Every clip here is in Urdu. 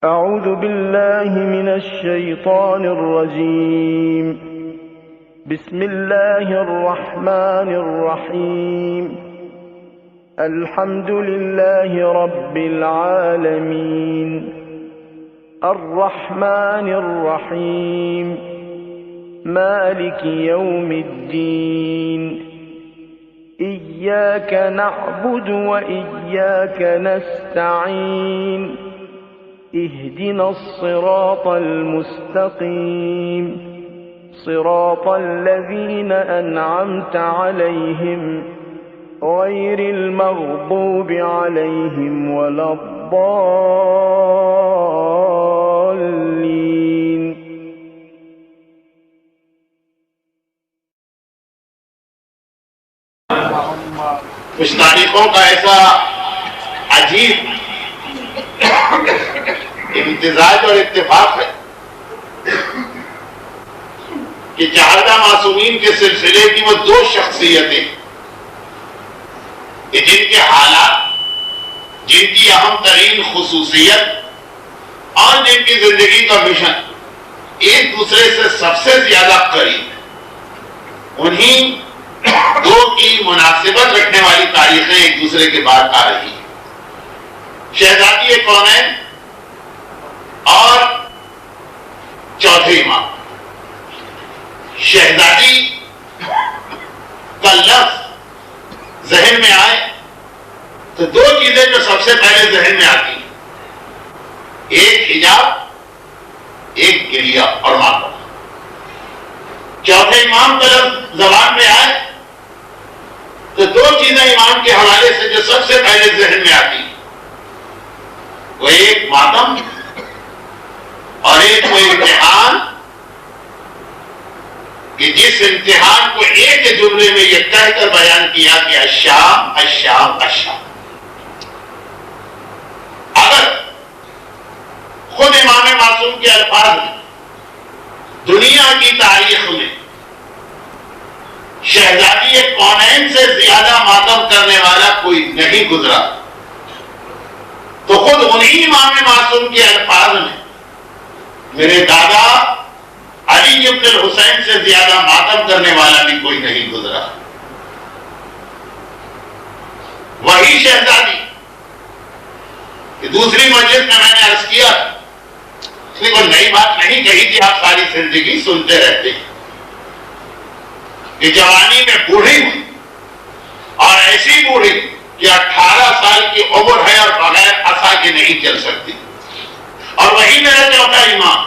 أعوذ بالله من الشيطان الرجيم. بسم الله الرحمن الرحيم. الحمد لله رب العالمين الرحمن الرحيم مالك يوم الدين إياك نعبد وإياك نستعين اهدنا الصراط المستقيم صراط الذين أنعمت عليهم غير المغضوب عليهم ولا الضالين. کچھ تاریخوں کا ایسا عجیب امتزاج اور اتفاق ہے کہ چہاردہ معصومین کے سلسلے کی وہ دو شخصیتیں کہ جن کے حالات، جن کی اہم ترین خصوصیت اور جن کی زندگی کا مشن ایک دوسرے سے سب سے زیادہ قریب ہے، انہی دو کی مناسبت رکھنے والی تاریخیں ایک دوسرے کے بعد آ رہی ہیں. شہزادی کونین اور چوتھے امام. شہزادی کا لفظ ذہن میں آئے تو دو چیزیں جو سب سے پہلے ذہن میں آتی ہیں، ایک حجاب، ایک گریہ اور ماتم. چوتھے امام کا لفظ زبان میں آئے تو دو چیزیں امام کے حوالے سے جو سب سے پہلے ذہن میں آتی ہیں، وہ ایک ماتم اور ایک وہ امتحان کہ جس امتحان کو ایک جملے میں یہ کہہ کر بیان کیا کہ الشام الشام الشام. اگر خود امام معصوم کے الفاظ میں دنیا کی تاریخ میں شہزادی کونین سے زیادہ ماتم کرنے والا کوئی نہیں گزرا، تو خود انہی امام معصوم کے الفاظ میں میرے دادا علی ابن الحسین سے زیادہ ماتم کرنے والا بھی کوئی نہیں گزرا. وہی شہزادی کہ دوسری مجلس میں نے عرض کیا اس نے کوئی نئی بات نہیں کہی تھی، آپ ساری زندگی سنتے رہتے ہیں کہ جوانی میں بوڑھی ہوئی اور ایسی بوڑھی کہ 18 سال کی عمر ہے اور بغیر عصا کے نہیں چل سکتی. اور وہی میرا چوتھا امام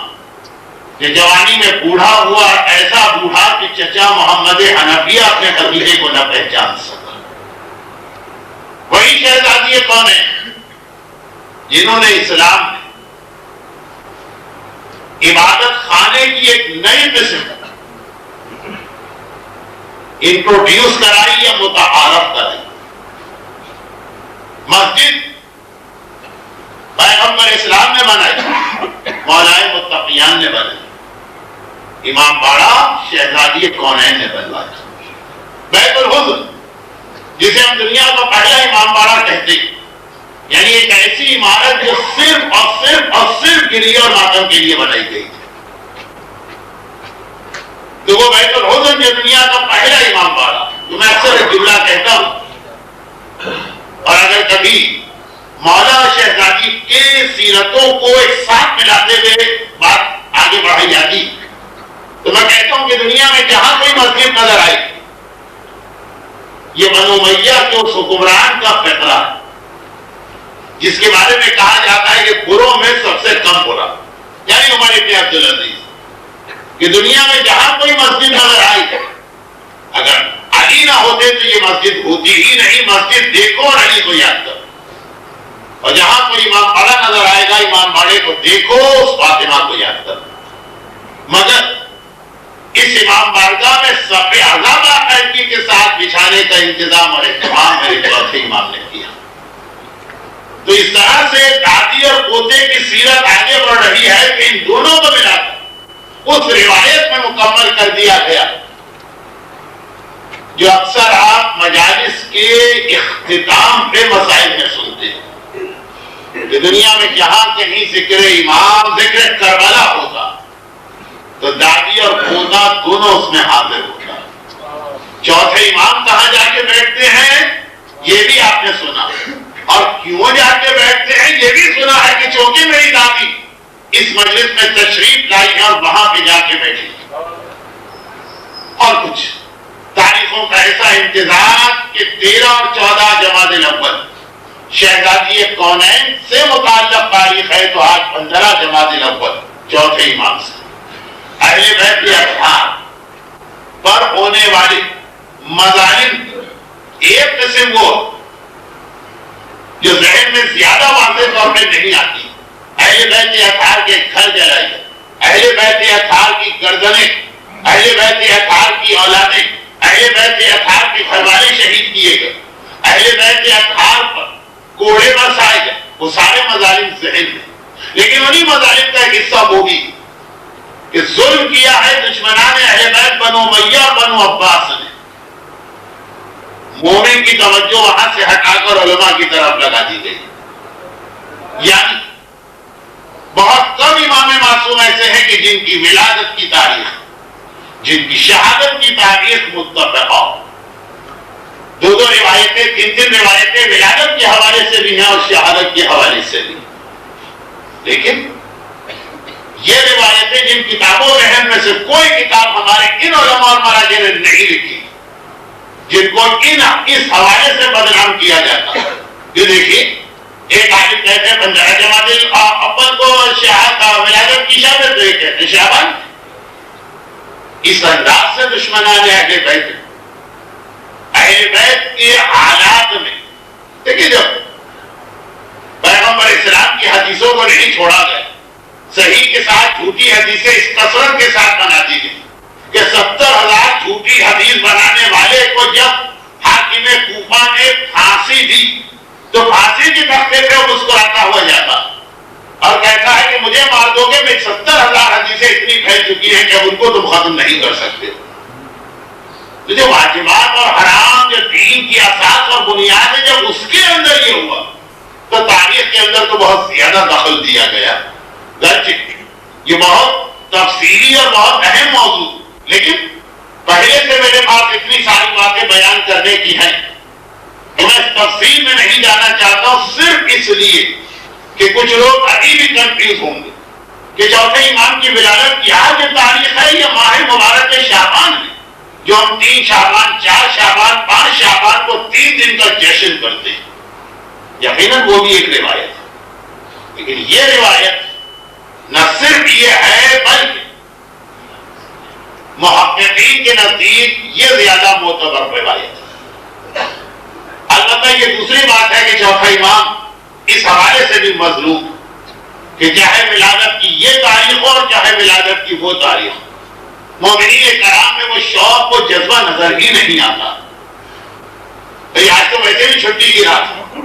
کہ جوانی میں بوڑھا ہوا، ایسا بوڑھا کہ چچا محمد حنفیہ اپنے قبیلے کو نہ پہچان سکا. وہی شہزادی کون ہے جنہوں نے اسلام میں عبادت خانے کی ایک نئی قسم انٹروڈیوس کرائی یا متعارف کرائی. مسجد پیغمبر اسلام نے بنائی، مولائے متقیان نے بنائی، امام باڑہ شہزادی کونین نے بنوایا. بیت الحزن جسے ہم دنیا کا پہلا امام باڑہ کہتے ہیں، یعنی ایک ایسی عمارت جو صرف اور صرف اور صرف گریہ اور ماتم کے لیے بنائی گئی تھی، تو وہ بیت الحزن جو دنیا کا پہلا امام باڑہ، جو میں اکثر ایک جملہ کہتا ہوں، اور اگر کبھی مولا شہزادی کے سیرتوں کو ایک ساتھ ملاتے ہوئے بات آگے بڑھائی جاتی تو میں کہتا ہوں کہ دنیا میں جہاں کوئی مسجد نظر آئی، یہ بنو امیہ کے اس حکمران کا فقرہ ہے جس کے بارے میں کہا جاتا ہے کہ بروں میں سب سے کم برا، یعنی عمر ابن عبدالعزیز، کہ دنیا میں جہاں کوئی مسجد نظر آئی اگر علی نہ ہوتے تو یہ مسجد ہوتی ہی نہیں. مسجد دیکھو اور علی کو یاد کرو، اور جہاں کوئی امام باڑہ نظر آئے گا امام باڑے کو دیکھو، اس فاطمہ کو یاد کرو. مگر اس امام بارگاہ میں صف اعظم باقاعدگی کے ساتھ بچھانے کا انتظام اور اہتمام میرے چوتھے امام نے کیا. تو اس طرح سے دادی اور پوتے کی سیرت آگے بڑھ رہی ہے کہ ان دونوں کو ملا کر اس روایت میں مکمل کر دیا گیا جو اکثر آپ مجالس کے اختتام پہ مسائل میں سنتے ہیں. کہ دنیا میں جہاں کہیں ذکر امام ذکر کربلا ہوتا تو دادی اور پوتا دونوں اس میں حاضر ہوتا. چوتھے امام کہاں جا کے بیٹھتے ہیں یہ بھی آپ نے سنا, اور کیوں جا کے بیٹھتے ہیں یہ بھی سنا ہے کہ چونکہ میری دادی اس مجلس میں تشریف لائی ہے اور وہاں پہ جا کے بیٹھی. اور کچھ تاریخوں کا ایسا امتزاج کہ 13 اور 14 جمادی الاول شہزادی کونین سے متعلق تاریخ ہے تو آج 15 جمادی الاول چوتھے امام سے اہل بیت کے اطہار پر ہونے والے مظالم ایک قسم کو جو ذہن میں زیادہ واضح طور پہ نہیں آتی. اہل بیت اطہار کے گھر جلائے گئے, اہل بیت اطہار کی گردنیں, اہل بیت اطہار کی اولادیں, اہل بیت اطہار کے گھر والے شہید کیے گئے, اہل بیت اطہار پر کوڑے برسائے گئے. وہ سارے مظالم ذہن میں, لیکن انہی مظالم کا ایک حصہ وہ بھی کہ ظلم کیا ہے دشمنان اہل بیت بنو امیہ اور بنو عباس نے. مومن کی توجہ وہاں سے ہٹا کر علماء کی طرف لگا دی گئی. یعنی بہت کم امام معصوم ایسے ہیں کہ جن کی ولادت کی تاریخ, جن کی شہادت کی تاریخ متفق ہو. دو روایتیں, تین روایتیں ولادت کے حوالے سے بھی ہیں اور شہادت کے حوالے سے بھی. لیکن یہ روایتیں جن کتابوں ذہن میں سے کوئی کتاب ہمارے ان علماء اور مراجع نے نہیں لکھی, جن کو اس حوالے سے بدنام کیا جاتا ہے. یہ دیکھیے, ایک عالم کہتے ہیں 15 جمادی الاول کو ولادت کی شہادت, تو یہ کہتے ہیں شعبان. اس انداز سے دشمنان اہل بیت کے حالات میں دیکھیے, جب پیغمبر اسلام کی حدیثوں کو نہیں چھوڑا گیا, صحیح کے ساتھ جھوٹی حدیثیں اس کثرت کے ساتھ بنا دی گئی کہ 70,000 جھوٹی حدیث بنانے والے کو جب حاکم کوفہ نے پھانسی دی تو پھانسی کے تختے پہ مسکراتا ہوا جاتا اور کہتا ہے کہ مجھے مار دو گے, میں 70,000 حدیثیں اتنی پھیل چکی ہیں کہ ان کو تم ختم نہیں کر سکتے. تو جو واجبات اور حرام جو دین کی اساس اور بنیاد ہے, جب اس کے اندر یہ ہوا تو تاریخ کے اندر تو بہت زیادہ دخل دیا گیا. یہ بہت تفصیلی اور بہت اہم موضوع, لیکن پہلے سے میرے پاس اتنی ساری باتیں بیان کرنے کی ہیں کہ میں تفصیل میں نہیں جانا چاہتا ہوں, صرف اس لیے کہ کچھ لوگ ابھی بھی کنفیوز ہوں گے کہ چوتھے امام کی ولادت کی آج تاریخ ہے یا ماہ مبارک شعبان ہے, جو ہم 3 شعبان, 4 شعبان, 5 شعبان کو 3 دن کا جشن کرتے ہیں. یقیناً وہ بھی ایک روایت ہے, لیکن یہ روایت نہ صرف یہ ہے بلکہ محققین کے نزدیک یہ زیادہ معتبر روایت ہے. البتہ یہ دوسری بات ہے کہ چوتھا امام اس حوالے سے بھی مظلوم کہ چاہے ولادت کی یہ تاریخ ہو اور چاہے ولادت کی وہ تاریخ, مومنین کرام میں وہ شوق و جذبہ نظر ہی نہیں آتا. آج تو ویسے بھی چھٹی کی رات ہے,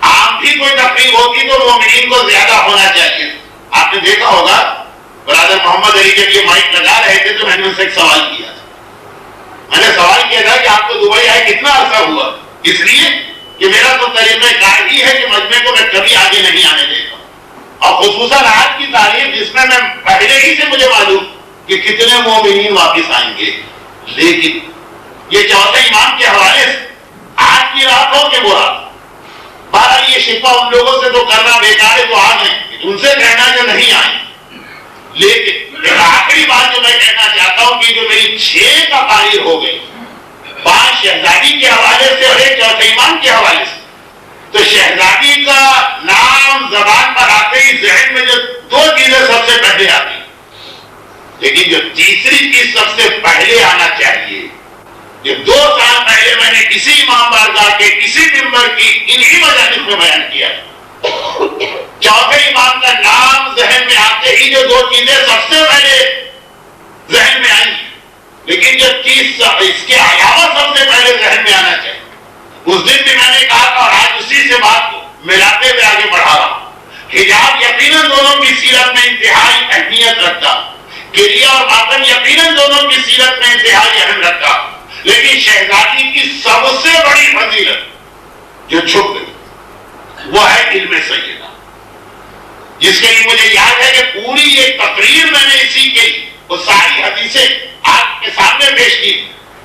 عام بھی کوئی تقریب ہوتی تو مومنین کو زیادہ ہونا چاہیے. آپ نے دیکھا ہوگا برادر محمد علی جب یہ مائک لگا رہے تھے تو میں نے ان سے ایک سوال کیا تھا. میں نے سوال کیا تھا کہ آپ کو دبئی آئے کتنا عرصہ ہوا؟ اس لیے کہ میرا تو طریقہ کار ہی ہے کہ مجمع کو میں کبھی آگے نہیں آنے دیتا, اور خصوصاً آج کی تاریخ جس میں پہلے ہی سے مجھے معلوم کہ کتنے مومنین واپس آئیں گے. لیکن یہ چوتھے امام کے حوالے سے آج کی رات ہو کہ وہ رات, بہرحال یہ شفا ان لوگوں سے تو کرنا بیکار ہے جو آ گئے, ان سے کہنا جو نہیں آئے. لیکن ایک آخری بات جو میں کہنا چاہتا ہوں کہ جو میری 6 تقاریر ہو گئی, 5 شہزادی کے حوالے سے اور 1 چوتھے امام کے حوالے سے, تو شہزادی کا نام زبان پر آتے ہی ذہن میں جو 2 چیزیں سب سے پہلے آتی, لیکن جو تیسری چیز سب سے پہلے آنا چاہیے, یہ 2 سال پہلے میں نے اسی امام بارگاہ کے اسی ممبر کی انہی مجالس میں بیان کیا. چوتھے امام کا نام ذہن میں آتے ہی جو 2 چیزیں سب سے پہلے ذہن میں آئیں, لیکن جو چیز اس کے علاوہ سب سے پہلے ذہن میں آنا چاہیے, اس دن بھی میں نے کہا تھا اور آج اسی سے بات کو ملاتے ہوئے آگے بڑھا رہا ہوں. حجاب یقیناً دونوں کی سیرت میں انتہائی اہمیت رکھتا, کریا اور باطن یقیناً دونوں کی سیرت میں انتہائی اہم رکھتا, لیکن شہزادی کی سب سے بڑی فضیلت جو چھپ گئی وہ ہے علم سیدہ. جس کے لیے مجھے یاد ہے کہ پوری ایک تقریر میں نے اسی کی وہ ساری حدیثیں آپ کے سامنے پیش کی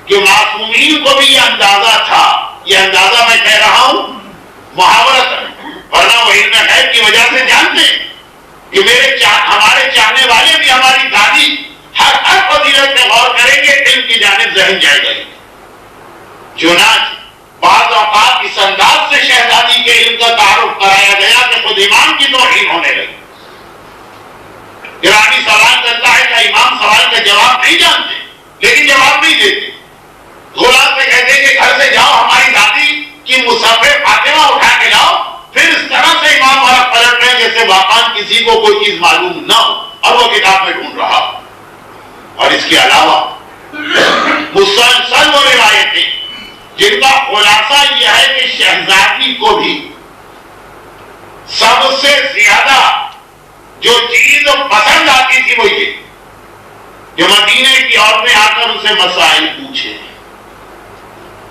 کہ معصومین کو بھی یہ اندازہ تھا. یہ اندازہ میں کہہ رہا ہوں محاورت، ورنہ وہ علم غیب کی وجہ سے جانتے ہیں کہ ہمارے چاہنے والے بھی ہماری دادی ہر فضیلت میں غور کریں گے، علم کی جانب ذہن جائے گا. چنانچہ بعض اوقات اس انداز سے شہزادی کے علم کا تعارف کرایا گیا کہ خود امام کی توہین ہونے لگی. گرامی سوال کرتا ہے کہ امام سوال کا جواب نہیں جانتے لیکن جواب نہیں دیتے. غلام سے کہتے کہ گھر سے جاؤ ہماری دادی کی مصحف فاطمہ اٹھا کے لاؤ، پھر اس طرح سے امام والا پلٹ رہے جیسے واقعاً کسی کو کوئی چیز معلوم نہ ہو اور وہ کتاب میں ڈھونڈ رہا. اور اس کے علاوہ مسلسل وہ روایتیں جن کا خلاصہ یہ ہے کہ شہزادی کو بھی سب سے زیادہ جو چیز پسند آتی تھی وہ یہ کہ مدینے کی عورتیں آ کر ان سے مسائل پوچھے.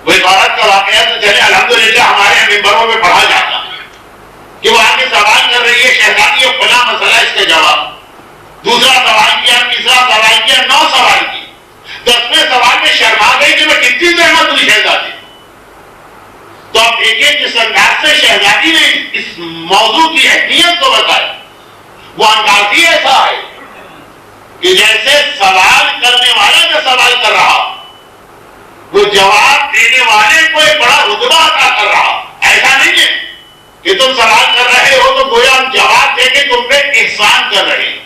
وہ ایک عورت کا واقعہ تو چلے الحمدللہ ہمارے ممبروں میں پڑھا جاتا کہ وہ آگے سوال کر رہی ہے شہزادی اور فلاں مسئلہ اس کا جواب، دوسرا سوال کیا، تیسرا سوال کیا، 9 سوال کی، 10ویں سوال میں شرما گئی کہ میں کتنی زحمت ہوئی شہزادی. تو آپ دیکھیں جس انداز سے شہزادی نے اس موضوع کی اہمیت کو بتایا، وہ انداز ہی ایسا ہے کہ جیسے سوال کرنے والا جو سوال کر رہا وہ جواب دینے والے کو ایک بڑا رتبہ عطا کر رہا. ایسا نہیں ہے کہ تم سوال کر رہے ہو تو گویا ہم جواب دے کے تم پہ احسان کر رہے ہیں.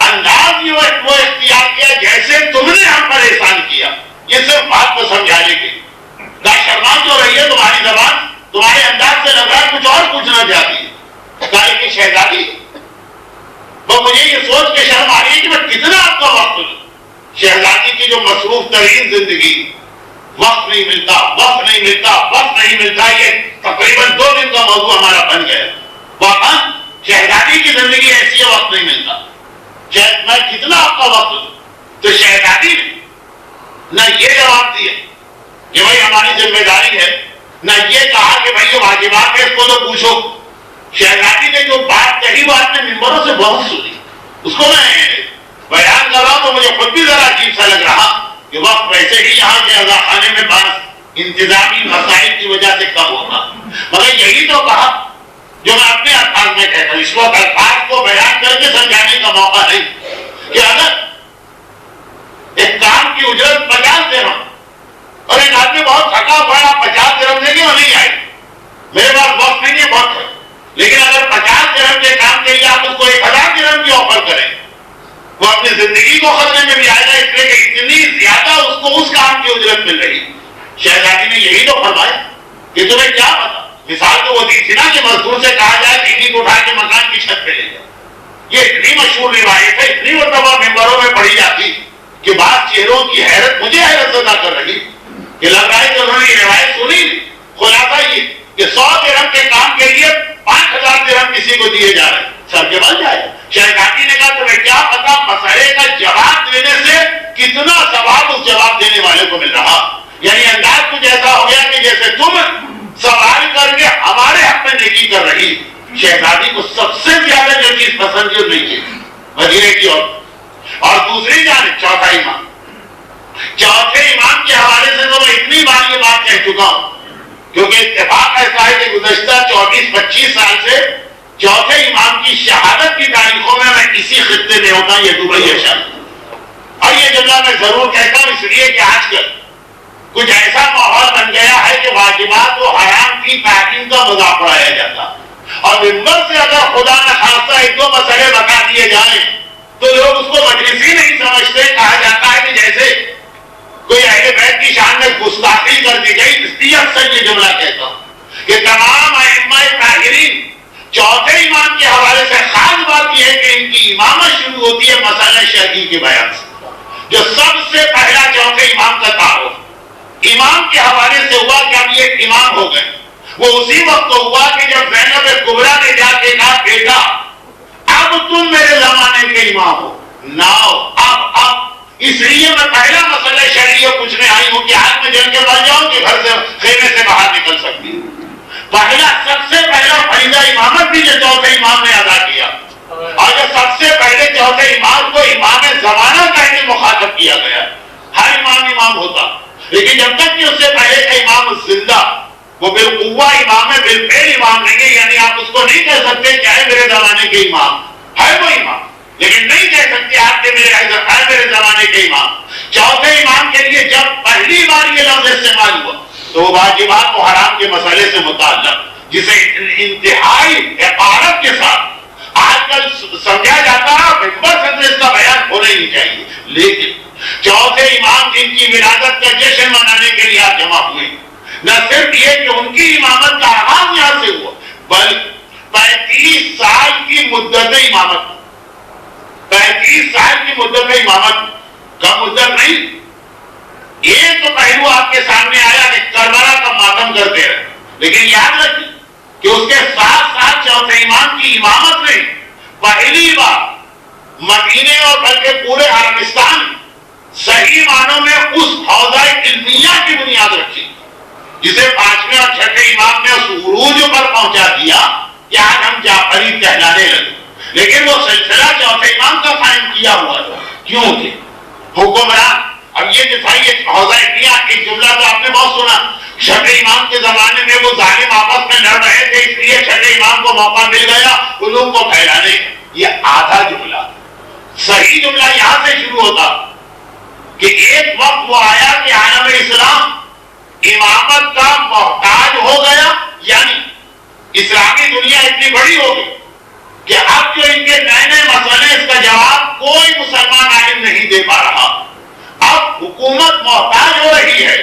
انداز یہ وہ اختیار کیا جیسے تم نے ہم پر احسان کیا. یہ صرف بات کو سمجھانے کے نہ شرما جو رہی ہے، تمہاری زبان تمہارے انداز سے لگ رہا ہے کچھ اور پوچھنا چاہتی ہے. کہا کہ شہزادی وہ مجھے یہ سوچ کے شرم آ رہی ہے کہ میں کتنا آپ کا وقت دوں. شہزادی کی جو مصروف ترین زندگی، وقت نہیں ملتا، یہ تقریباً 2 دن کا موضوع ہمارا بن گیا. واقعاً شہزادی کی زندگی ایسی ہے، وقت نہیں ملتا. میں کتنا آپ کا وقت دوں؟ تو شہزادی نے نہ یہ جواب دیا کہ بھائی ہماری ذمہ داری ہے، نہ یہ کہا کہ بھائی یہ واجبات ہے اس کو تو پوچھو. شہزادی نے جو بات کہی وہ آپ نے ممبروں سے بہت سنی، اس کو میں بیان کر رہا ہوں تو مجھے خود بھی ذرا عجیب سا لگ رہا کہ وقت ویسے ہی یہاں کے اعضاء خانے میں بعض انتظامی مسائل کی وجہ سے کم ہوتا، مگر یہی تو کہا جو میں اپنے الفاظ میں کہتا ہوں. اس وقت الفاظ کو بیان کر کے سمجھانے کا موقع نہیں کہ اگر ایک کام کی اجرت 50 درہم اور ایک آدمی بہت تھکا ہوا ہے، 50 درہم دیں گے وہ نہیں آئے، میرے پاس وقت نہیں ہے بہت ہے. لیکن اگر 50 درہم کے کام کے لیے آپ اس کو 1000 درہم کی آفر کریں، وہ اپنی زندگی کو خطرے میں بھی آئے گا، اس لیے کہ اتنی زیادہ اس کو اس کام کی اجرت مل رہی. شہزادی نے یہی تو فرمایا کہ تمہیں کیا پتا. مثال تو وہ دی تھی نا کہ مزدور سے کہا جائے اینٹ کو اٹھا کے مکان کی چھت پہ لے جائے. یہ اتنی مشہور روایت ہے، اتنی مرتبہ ممبروں میں پڑھی جاتی کہ بعض چہروں کی حیرت مجھے حیرت زدہ کر رہی کہ لگ رہا ہے کہ انہوں نے یہ روایت سنی. خلاصہ یہ کہ 100 درہم کے کام کے لیے 5000 درہم کسی کو دیے جا رہے ہیں، سر کے بل جائے. شہزادی نے کہا تمہیں کیا پتا مسئلے کا جواب دینے سے کتنا ثواب اس جواب دینے والے کو مل رہا. یعنی انداز کچھ ایسا ہو گیا کہ جیسے تم سوال کر کے ہمارے حق میں نیکی کر رہی. شہزادی کو سب سے زیادہ جو چیز پسند ہے نہیں ہے مدینے کی اور دوسری جانب چوتھے امام کے حوالے سے تو میں اتنی بار یہ بات کہہ چکا ہوں کیونکہ اتفاق ایسا ہے کہ گزشتہ 24-25 سال سے چوتھے امام کی شہادت کی تاریخوں میں اسی خطے میں ہوتا یہ دبئی ہے شاید. اور یہ جملہ میں ضرور کہتا ہوں اس لیے کہ آج کل کچھ ایسا ماحول بن گیا ہے کہ واجبات و حرام کی تعلیم کا مذاق اڑایا جاتا اور ممبر سے اگر خدا نہ خاصہ 1-2 مسئلے بتا دیے جائیں تو لوگ اس کو مجلسی نہیں سمجھتے. کہا جاتا ہے کہ جیسے کوئی اہل بیت کی شان میں گستاخی کر دی گئی. اس لیے اکثر یہ جملہ کہتا ہوں کہ تمام ائمہ طاہرین چوتھے امام کے حوالے سے خاص بات یہ ہے کہ ان کی امامت شروع ہوتی ہے مسئلہ شرعی کے بیان سے. جو سب سے پہلا چوتھے امام کا تعارف امام کے حوالے سے ہوا کہ اب یہ امام ہو گئے، وہ اسی وقت ہوا کہ جب زینب کبریٰ نے جا کے کہا بیٹا اب تم میرے زمانے کے امام ہو. ناؤ اب اس لیے میں پہلا مسئلہ شرعیہ پوچھنے آئی ہوں کہ آج میں جل کے مر جاؤں کہ گھر سے خیمے سے باہر نکل سکتی ہوں. پہلا سب سے پہلا فریضہ امامت بھی جو چوتھے امام نے ادا کیا مخاطب کیا گیا. ہر امام امام ہوتا، لیکن جب تک کہ اس سے پہلے کا امام زندہ، وہ بالقوہ امام ہے، بالفعل امام نہیں ہے. یعنی آپ اس کو نہیں کہہ سکتے کہ ہے میرے زمانے کے امام، ہے وہ امام، لیکن نہیں کہہ سکتے آپ کے میرے زمانے کے امام. چوتھے امام کے لیے جب پہلی بار یہ لفظ استعمال ہوا تو وہ واجبات و حرام کے مسئلے سے متعلق، جسے انتہائی عبارت کے ساتھ آج کل سمجھا جاتا ہے، اس کا بیان ہونا ہی نہیں چاہیے. لیکن چوتھے امام جن کی ولادت کا جشن منانے کے لیے آپ جمع ہوئے، نہ صرف یہ کہ ان کی امامت کا آغاز یہاں سے ہوا، بلکہ 35 سال کی مدت امامت، 35 سال کی مدت امامت کا مدت نہیں. ایک تو پہلو آپ کے سامنے آیا کہ کربلا کا ماتم کرتے رہے، لیکن یاد رکھیے کہ اس کے ساتھ ساتھ چوتھے امام کی امامت نے پہلی بار مدینے اور بلکہ پورے عربستان صحیح معنوں میں اس حوزہ علمیہ کی بنیاد رکھی جسے پانچویں اور چھٹے امام نے اس عروج پر پہنچا دیا کہ آج ہم جعفری کہلانے لگے. لیکن وہ سلسلہ چوتھے امام کا قائم کیا ہوا تھا. کیوں تھے حکمران؟ اب یہ دفاعی حوزہ علمیہ ایک جملہ تو آپ نے بہت سنا، چھٹے امام کے زمانے میں وہ ظالم آپس میں لڑ رہے تھے، اس لیے چھٹے امام کو موقع مل گیا علوم کو پھیلانے. یہ آدھا جملہ. صحیح جملہ یہاں سے شروع ہوتا کہ ایک وقت وہ آیا کہ عالم اسلام امامت کا محتاج ہو گیا، یعنی اسلامی دنیا اتنی بڑی ہو گئی کہ اب جو ان کے نئے نئے مسئلے اس کا جواب کوئی مسلمان عالم نہیں دے پا رہا. اب حکومت محتاج ہو رہی ہے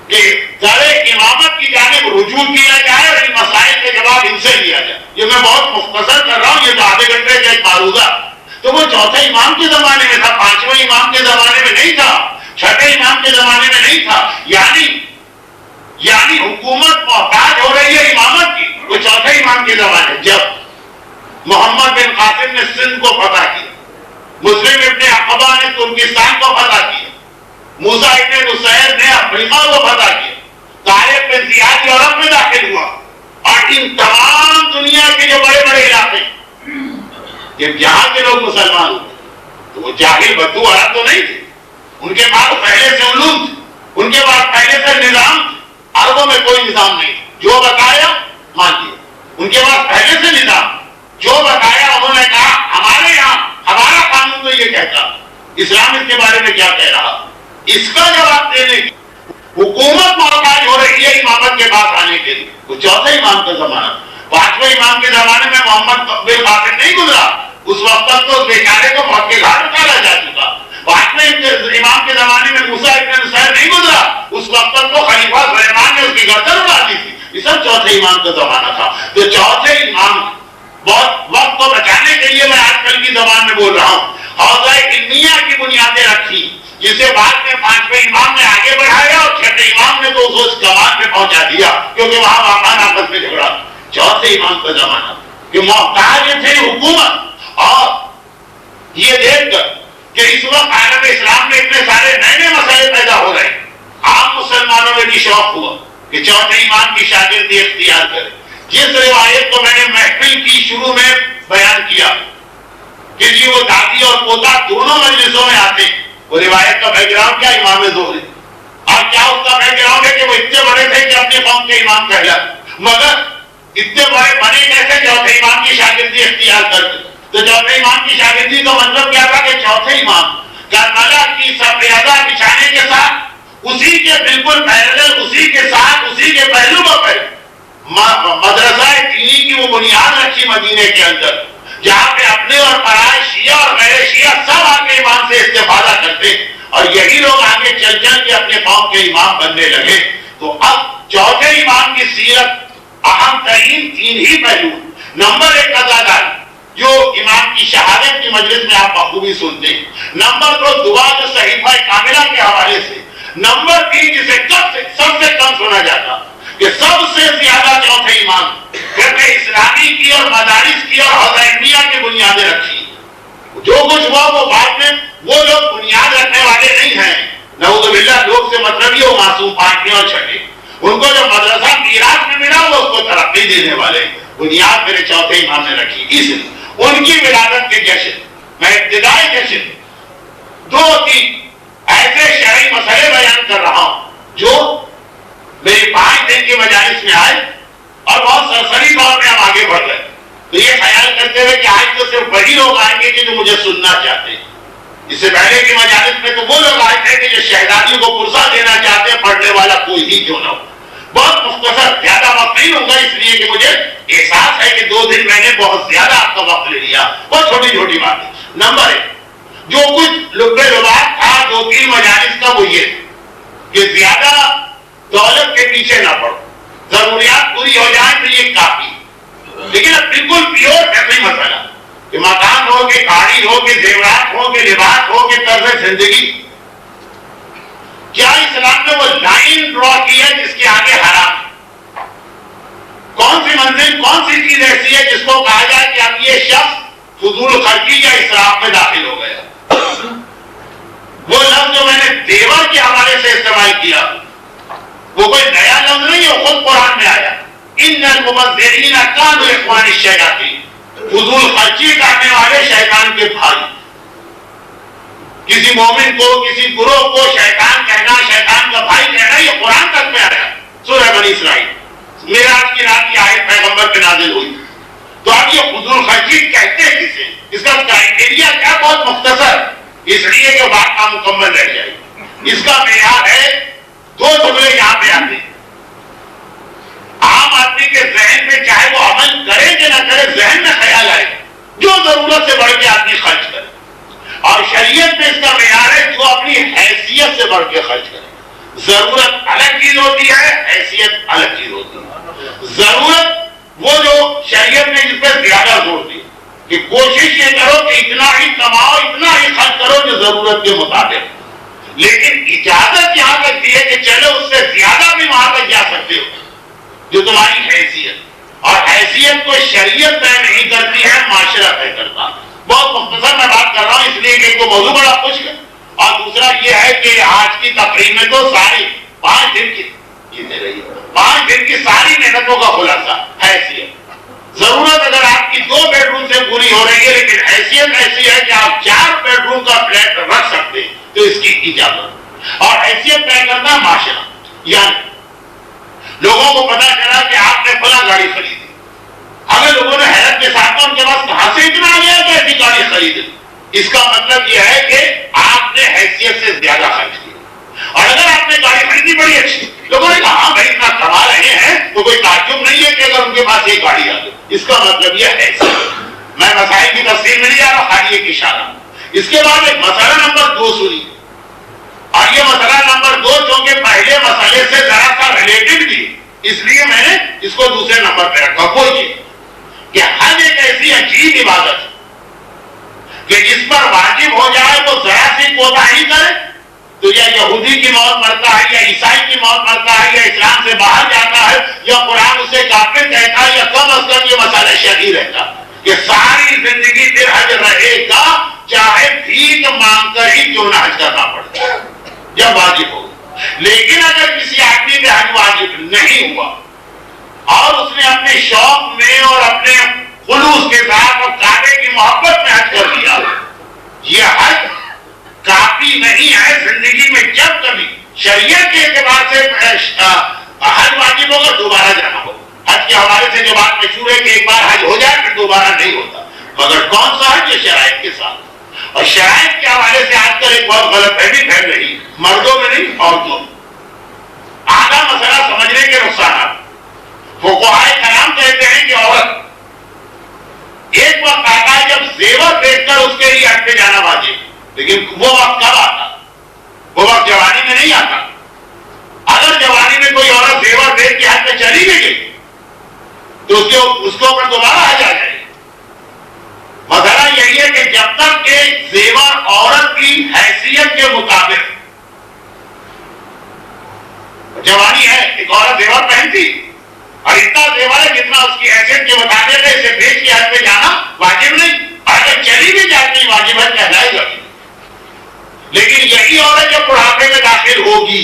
کہ ذرے امامت کی جانب رجوع کیا جائے اور ان مسائل کے جواب ان سے لیا جائے. یہ میں بہت مختصر کر رہا ہوں، یہ تو آدھے گھنٹے کا ایک معروضہ. تو وہ چوتھے امام کے زمانے میں تھا، پانچویں امام کے زمانے میں نہیں تھا، چھٹے امام کے زمانے میں نہیں تھا. یعنی حکومت محتاج ہو رہی ہے امامت کی، وہ چوتھے امام کے زمانے. جب محمد بن قاسم نے سندھ کو فتح کیا، مسلم ابن عقبہ نے ترکستان کو فتح کیا، موسیٰ ابن نصیر نے افریقہ کو فتح کیا، طارق بن زیاد یورپ میں داخل ہوا، اور ان تمام دنیا کے جو بڑے بڑے علاقے جب جہاں کے لوگ مسلمان ہوتے تو وہ جاہل بدو عرب تو نہیں تھے، ان کے پاس پہلے سے علوم تھے، ان کے پاس پہلے سے نظام تھے. عربوں میں کوئی نظام نہیں، جو بتایا مان لیا. ان کے پاس پہلے سے نظام، جو بتایا انہوں نے کہا ہمارے یہاں ہمارا قانون تو یہ کہتا، اسلام اس کے بارے میں کیا کہہ رہا. اس کا جواب دینے کی حکومت محتاج ہو رہی ہے امامت کے پاس آنے کے لیے. وہ چوتھے امام کا زمانہ. پانچویں امام کے زمانے میں محمد بن قاسم نہیں گزرا، اس وقت تک تو اس بیچارے کو موت کے گھاٹ اتارا جا چکا. پانچویں امام کے زمانے میں موسیٰ ابن نصیر نہیں گزرا، اس وقت تک تو خلیفہ سلیمان نے اس کی گردن اڑا دی تھی. یہ سب چوتھے امام کا زمانہ تھا. تو چوتھے امام بہت وقت کو بچانے کے لیے میں آج کل کی زبان میں بول رہا ہوں، حوزہ علمیہ کی بنیادیں رکھی، جسے بعد میں پانچویں امام نے آگے بڑھایا اور چھٹے امام نے تو اس کمان میں پہنچا دیا، کیونکہ وہاں واقعہ آپس میں جھگڑا. چوتھے امام کا زمانہ کہ محتاج تھے حکومت. اور یہ دیکھ کر کہ اس وقت عالم اسلام میں اتنے سارے نئے نئے مسائل پیدا ہو رہے ہیں، عام مسلمانوں میں بھی شوق ہوا کہ چوتھے امام کی شاگردی اختیار کرے. جس روایت کو میں نے محفل کی شروع میں بیان کیا کہ جی وہ دادی اور پوتا دونوں مجلسوں میں آتے، وہ روایت کا بیک گراؤنڈ کیا؟ امام زہری. اور کیا اس کا بیک گراؤنڈ ہے کہ وہ اتنے بڑے تھے کہ اپنے قوم کے امام کہلا، مگر اتنے بڑے بنے کیسے؟ چوتھے امام کی شاگردی اختیار کرتے. تو چوتھے امام کی شاگردی کا مطلب کیا تھا کہ چوتھے امام کربلا کی سفیدہ بچھانے کے ساتھ اسی کے بالکل پیرلل، اسی کے ساتھ، اسی کے پہلو پر مدرسہ دینی کی وہ بنیاد رکھی مدینے کے اندر، جہاں پہ اپنے اور پرائے شیعہ اور غیر شیعہ سب آگے امام سے استفادہ کرتے، اور یہی لوگ آگے چل چل کے اپنے قوم کے امام بننے لگے. تو اب چوتھے امام کی سیرت اہم ترین 3 ہی پہلو. نمبر 1 قضاداری، جو امام کی شہادت کی مجلس میں آپ بخوبی سنتے ہیں. نمبر 2 دعا جو صحیفہ کاملہ کے حوالے سے. نمبر 3 جسے سب سے کم سنا جاتا کہ سب سے زیادہ چوتھے امام فقہ اسلامی کی اور مدارس کی اور حوزہ علمیہ کی بنیادیں رکھی. جو کچھ ہوا وہ بعد میں وہ لوگ بنیاد رکھنے والے نہیں ہیں، نعوذ باللہ. لوگ سے مطلب یہ وہ معصوم پانچویں اور چھٹے، ان کو جو مدرسہ میراث میں ملا وہ اس کو ترقی دینے والے. بنیاد میرے چوتھے امام نے رکھی. اس ان کی ولادت کے جشن میں ابتدائی جشن 2-3 ایسے شرعی مسئلے بیان کر رہا ہوں جو میری 5 دن کی مجالس میں آئے اور بہت سرسری طور پہ ہم آگے بڑھ گئے. تو یہ خیال کرتے ہوئے کہ آج تو صرف وہی لوگ آئیں گے کہ جو مجھے سننا چاہتے ہیں. اس سے پہلے کی مجالس میں تو وہ لوگ آئے تھے کہ جو شہزادی کو پرسہ دینا چاہتے ہیں, پڑھنے والا کوئی ہی کیوں نہ ہو. بہت مختصر, زیادہ وقت نہیں ہوگا, اس لیے کہ مجھے احساس ہے کہ 2 دن میں نے بہت زیادہ آپ کا وقت لے لیا. بہت چھوٹی چھوٹی باتیں. نمبر 1, جو کچھ لب لباب تھا 2-3 مجالس کا, وہ یہ کہ زیادہ دولت کے پیچھے نہ پڑو, ضروریات پوری ہو جائیں تو یہ کافی. لیکن اب بالکل پیور فیملی مسئلہ کہ مکان ہو, کہ گاڑی ہو, کہ زیورات ہو, کہ لباس ہو, کہ طرز زندگی, کیا اسلام نے وہ لائن ڈرا کی ہے جس کے آگے حرام ہے؟ کون سی منزل, کون سی چیز ایسی ہے جس کو کہا جائے کہ اب یہ شخص فضول خرچی یا اسراف میں داخل ہو گیا؟ وہ لفظ جو میں نے دیور کے حوالے سے استعمال کیا وہ کوئی نیا لفظ نہیں ہے, خود قرآن میں آیا. ان المبذرین کانوا اخوان الشیاطین, فضول خرچی کرنے والے شیطان کے بھائی. کسی مومن کو, کسی گروہ کو شیطان کہنا, شیطان کا بھائی کہنا, یہ قرآن تک میں آیا. سورہ بنی اسرائیل معراج کی رات کی آیت پیغمبر پہ نازل ہوئی. تو اب یہ فضول خرچی کہتے ہیں کسے؟ اس کا کرائٹیریا کیا؟ بہت مختصر, اس لیے کہ بات نامکمل رہ جائے. اس کا معیار ہے 2 جملے یہاں پہ آتے ہیں. عام آدمی کے ذہن میں چاہے وہ عمل کرے کہ نہ کرے, ذہن میں خیال آئے جو ضرورت سے بڑھ کے آدمی خرچ کرے. اور شریعت میں اس کا معیار ہے جو اپنی حیثیت سے بڑھ کے خرچ کرے. ضرورت الگ چیز ہوتی ہے, حیثیت الگ چیز ہوتی ہے. ضرورت وہ جو شریعت نے جس پہ زیادہ زور دی کہ کوشش یہ کرو کہ اتنا ہی کماؤ, اتنا ہی خرچ کرو جو ضرورت کے مطابق. لیکن اجازت یہاں تک دی ہے کہ چلو اس سے زیادہ بھی وہاں تک جا سکتے ہو جو تمہاری حیثیت, اور حیثیت کو شریعت طے نہیں کرتی ہے, معاشرہ طے کرتا. بہت مختصر میں بات کر رہا ہوں اس لیے کہ ایک تو موضوع بڑا خشک ہے, اور دوسرا یہ ہے کہ آج کی تقریب میں تو ساری 5 دن کی 5 دن کی ساری محنتوں کا خلاصہ حیثیت. ضرورت اگر آپ کی 2 بیڈ روم سے پوری ہو رہی ہے لیکن حیثیت ایسی ہے کہ آپ 4 بیڈ روم کا فلیٹ رکھ سکتے ہیں تو اس کی اجازت. اور حیثیت طے کرنا معاشرہ, یعنی لوگوں کو پتا چلا کہ آپ نے فلاں گاڑی خریدی. اگر لوگوں نے حیرت کے ساتھ ان کے پاس کہاں سے اتنا آ گیا کہ ایسی گاڑی خریدی, اس کا مطلب یہ ہے کہ آپ نے حیثیت سے زیادہ خرچ کیا. اور اگر آپ نے گاڑی خریدی بڑی اچھی, لوگوں نے کہا ہاں بھائی اتنا کما رہے ہیں, تو کوئی تعجب نہیں ہے کہ اگر ان کے پاس ایک گاڑی آ گئی. اس کا مطلب یہ ہے میں مسائل کی تفصیل میں نہیں جا رہا, خالی ایک اشارہ. اس کے بعد ایک مسئلہ نمبر 2 سنی, اور یہ مسئلہ نمبر 2 چونکہ پہلے مسئلے سے ذرا سا ریلیٹڈ بھی, اس لیے میں نے اس کو دوسرے نمبر پہ رکھا. وہ یہ کہ حج ایک ایسی عجیب عبادت ہے کہ جس پر واجب ہو جائے وہ ذرا سی کوتاہی کرے تو یا یہودی کی موت مرتا ہے, یا عیسائی کی موت مرتا ہے, یا اسلام سے باہر جاتا ہے, یا قرآن اسے کافر کہتا ہے, یا کم از کم یہ مسئلہ شرعی رہتا کہ ساری زندگی پھر حج رہے گا, چاہے بھیک مانگ کر ہی کیوں نہ حج کرنا پڑتا جب واجب ہو. لیکن اگر کسی آدمی پہ حج واجب نہیں ہوا اور اس نے اپنے شوق میں اور اپنے خلوص کے ساتھ اور کعبے کی محبت میں حج کر دیا, یہ حج کافی نہیں ہے زندگی میں. جب کبھی شریعت کے اعتبار سے حج واجب ہوگا دوبارہ جانا ہوگا. حج کے حوالے سے جو بات مشہور ہے کہ ایک بار حج ہو جائے پھر دوبارہ نہیں ہوتا, مگر کون سا حج؟ یہ شرائط کے ساتھ. اور شرائط کے حوالے سے آج کل ایک بہت غلط فہمی پھیل رہی, مردوں میں نہیں عورتوں میں. آدھا مسئلہ سمجھنے کے نقصانات. فقہائے کرام کہتے ہیں کہ عورت ایک وقت آتا ہے جب زیور دیکھ کر اس کے لیے حج پہ جانا واجب, لیکن وہ وقت کب آتا؟ وہ وقت جوانی میں نہیں آتا. اگر جوانی میں کوئی عورت زیور دیکھ کے حج پہ چلی بھی گئی تو اس کے اوپر دوبارہ حج آ جائے. مسئلہ یہی ہے کہ جب تک کہ زیور عورت کی حیثیت کے مطابق, جوانی ہے ایک عورت زیور پہنتی اور اتنا زیور ہے جتنا اس کی حیثیت کے مطابق ہے, اسے بیچ کے حج پہ جانا واجب نہیں. اگر چلی بھی جاتی واجب ہے کہلائے گا. لیکن یہی عورت جب بڑھاپے میں داخل ہوگی,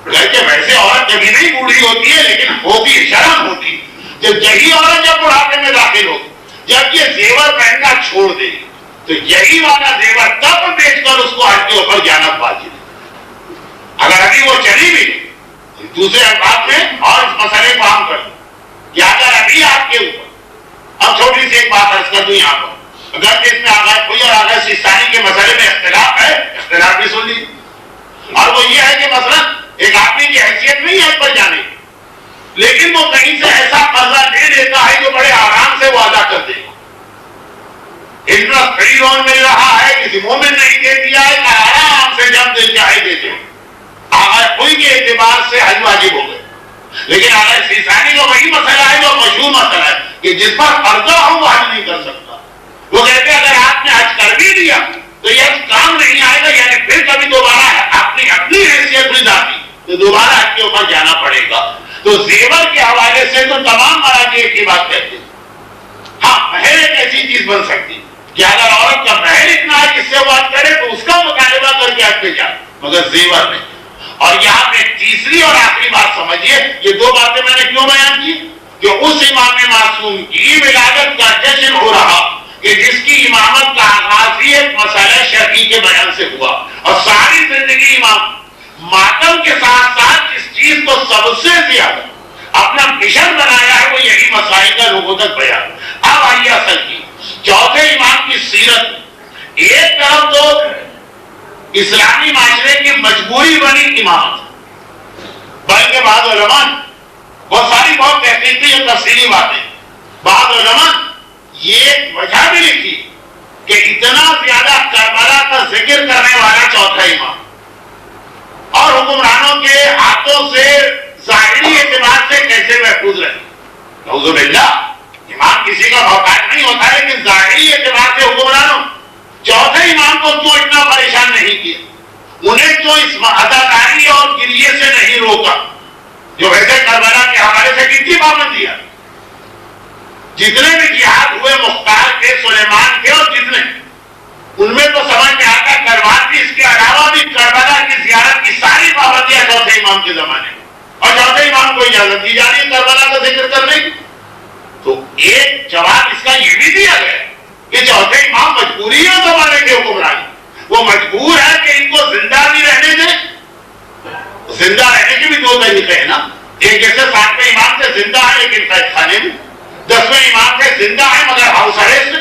کہ ویسے عورت کبھی نہیں بوڑھی ہوتی ہے لیکن ہوتی شرم ہوتی, جب یہی عورت جب بڑھاپے میں داخل ہوگی, جب یہ زیور پہننا چھوڑ دے گی تو یہی والا زیور تب بیچ کر اس کو حج کے اوپر جانا واجب ہے۔ اگر ابھی وہ چلی بھی دوسرے الفاظ میں اور اس مسئلے کو عام کر دیں کہ اگر ابھی آپ کے اوپر، اب چھوٹی سی ایک بات عرض کر دوں یہاں پر، اگر اس میں آغاز کوئی اور آغاز سیستانی کے مسئلے میں اختلاف ہے، اختلاف بھی سن لیجیے، اور وہ یہ ہے کہ مثلا ایک آدمی کی حیثیت نہیں ہے پر جانے کی، لیکن وہ کہیں سے ایسا قرضہ دے دیتا ہے جو بڑے آرام سے وہ ادا کر دے گا، انٹرسٹ فری لون مل رہا ہے، کسی مومن نہیں دے دیا ہے، آرام سے جب دل چاہے دے دے، آغاز کوئی کے اعتبار سے حج واجب ہو گئے۔ لیکن آغاز سیستانی کا وہی مسئلہ ہے جو مشہور مسئلہ ہے کہ جس پر قرضہ ہو وہ حج نہیں کر سکتا۔ وہ کہتے ہیں اگر آپ نے حج کر بھی دیا تو یہ کام نہیں آئے گا، یعنی پھر کبھی دوبارہ اپنی حیثیت میں جاتی تو دوبارہ حج کے اوپر جانا پڑے گا۔ تو زیور کے حوالے سے تو تمام مراجع ایک ہی بات کہتے ہیں۔ ہاں، مہر ایک ایسی چیز بن سکتی کہ اگر عورت کا مہر اتنا ہے جس سے وہ حج کرے تو اس کا مطالبہ کر کے حج پہ جائے، مگر زیور نہیں۔ اور یہاں پہ تیسری اور آخری بات سمجھیے، یہ دو باتیں میں نے کیوں بیان کی کہ اس امام معصوم کی ولادت کا جشن ہو رہا کہ جس کی امامت کا آغاز ہی ایک مسئلہ شرعی کے بیان سے ہوا، اور ساری زندگی امام ماتم کے ساتھ ساتھ جس چیز کو سب سے زیادہ اپنا مشن بنایا ہے وہ یہی مسائل کا لوگوں تک بیان۔ اب آئیے اصل کی چوتھے امام کی سیرت، ایک طرف تو اسلامی معاشرے کی مجبوری بنی امامت، بلکہ بعض علماء بہت ساری بہت تحقیقی اور تفصیلی باتیں، بعض علماء یہ وجہ بھی لکھی کہ اتنا زیادہ کربلا کا ذکر کرنے والا چوتھا امام اور حکمرانوں کے ہاتھوں سے ظاہری اعتبار سے کیسے محفوظ رہے۔ نعوذ باللہ، امام کسی کا محتاج نہیں ہوتا، لیکن ظاہری اعتبار سے حکمرانوں چوتھے امام کو کیوں اتنا پریشان نہیں کیا، انہیں کیوں اس اداکاری اور گریے سے نہیں روکا، جو ویسے کربلا کے حوالے سے کتنی پابندیاں، جتنے بھی جہاد ہوئے مختار کے، سلیمان کے، اور جتنے ان میں تو سمجھ میں آتا کربلا کی، اس کے علاوہ بھی کربلا کی زیارت کی ساری پابندیاں چوتھے امام کے زمانے میں، اور چوتھے امام کو اجازت دی جا رہی ہے کربلا کا ذکر کرنے کی۔ تو ایک جواب اس کا یہ بھی دیا گیا کہ چوتھے امام مجبوری ہے زمانے کے حکمرانی، وہ مجبور ہے کہ ان کو زندہ بھی رہنے دیں۔ زندہ رہنے کے بھی دو طریقے ہیں نا، ایک جیسے 7ویں امام سے زندہ ہے لیکن قید خانے میں، 10ویں امام سے زندہ ہے مگر ہاؤس اریسٹ میں۔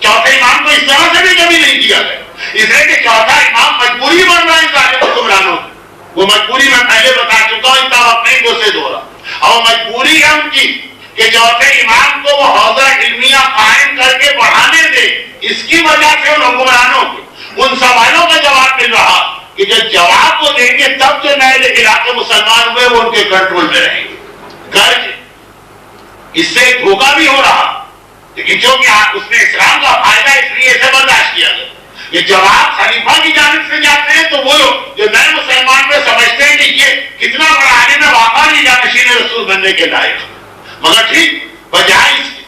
چوتھے امام کو اس طرح سے بھی کبھی نہیں کیا گیا، اس لیے کہ چوتھا امام مجبوری بن رہا ہے سارے حکمرانوں کی۔ وہ مجبوری میں پہلے بتا چکا ہوں، اتنا وقت نہیں کو سے دورا، اور مجبوری ہے ان کی کہ چوتھے امام کو وہ حوزہ علمیہ قائم کر کے بڑھانے دے۔ اس کی وجہ سے ان حکمرانوں کو ان سوالوں کا جواب مل رہا کہ جب جواب وہ دیں گے تب جو نئے علاقے مسلمان ہوئے وہ ان کے کنٹرول میں رہیں گے۔ غرض اس سے دھوکہ بھی ہو رہا، لیکن چونکہ اس نے اسلام کا فائدہ اس لیے سے برداشت کیا گیا کہ جواب خلیفہ کی جانب سے جاتے ہیں تو وہ لوگ جو نئے مسلمان میں سمجھتے ہیں کہ یہ کتنا بڑا عالم ہے، واقعی جانشین رسول بننے کے لائق، مگر ٹھیک بجائے اس کے،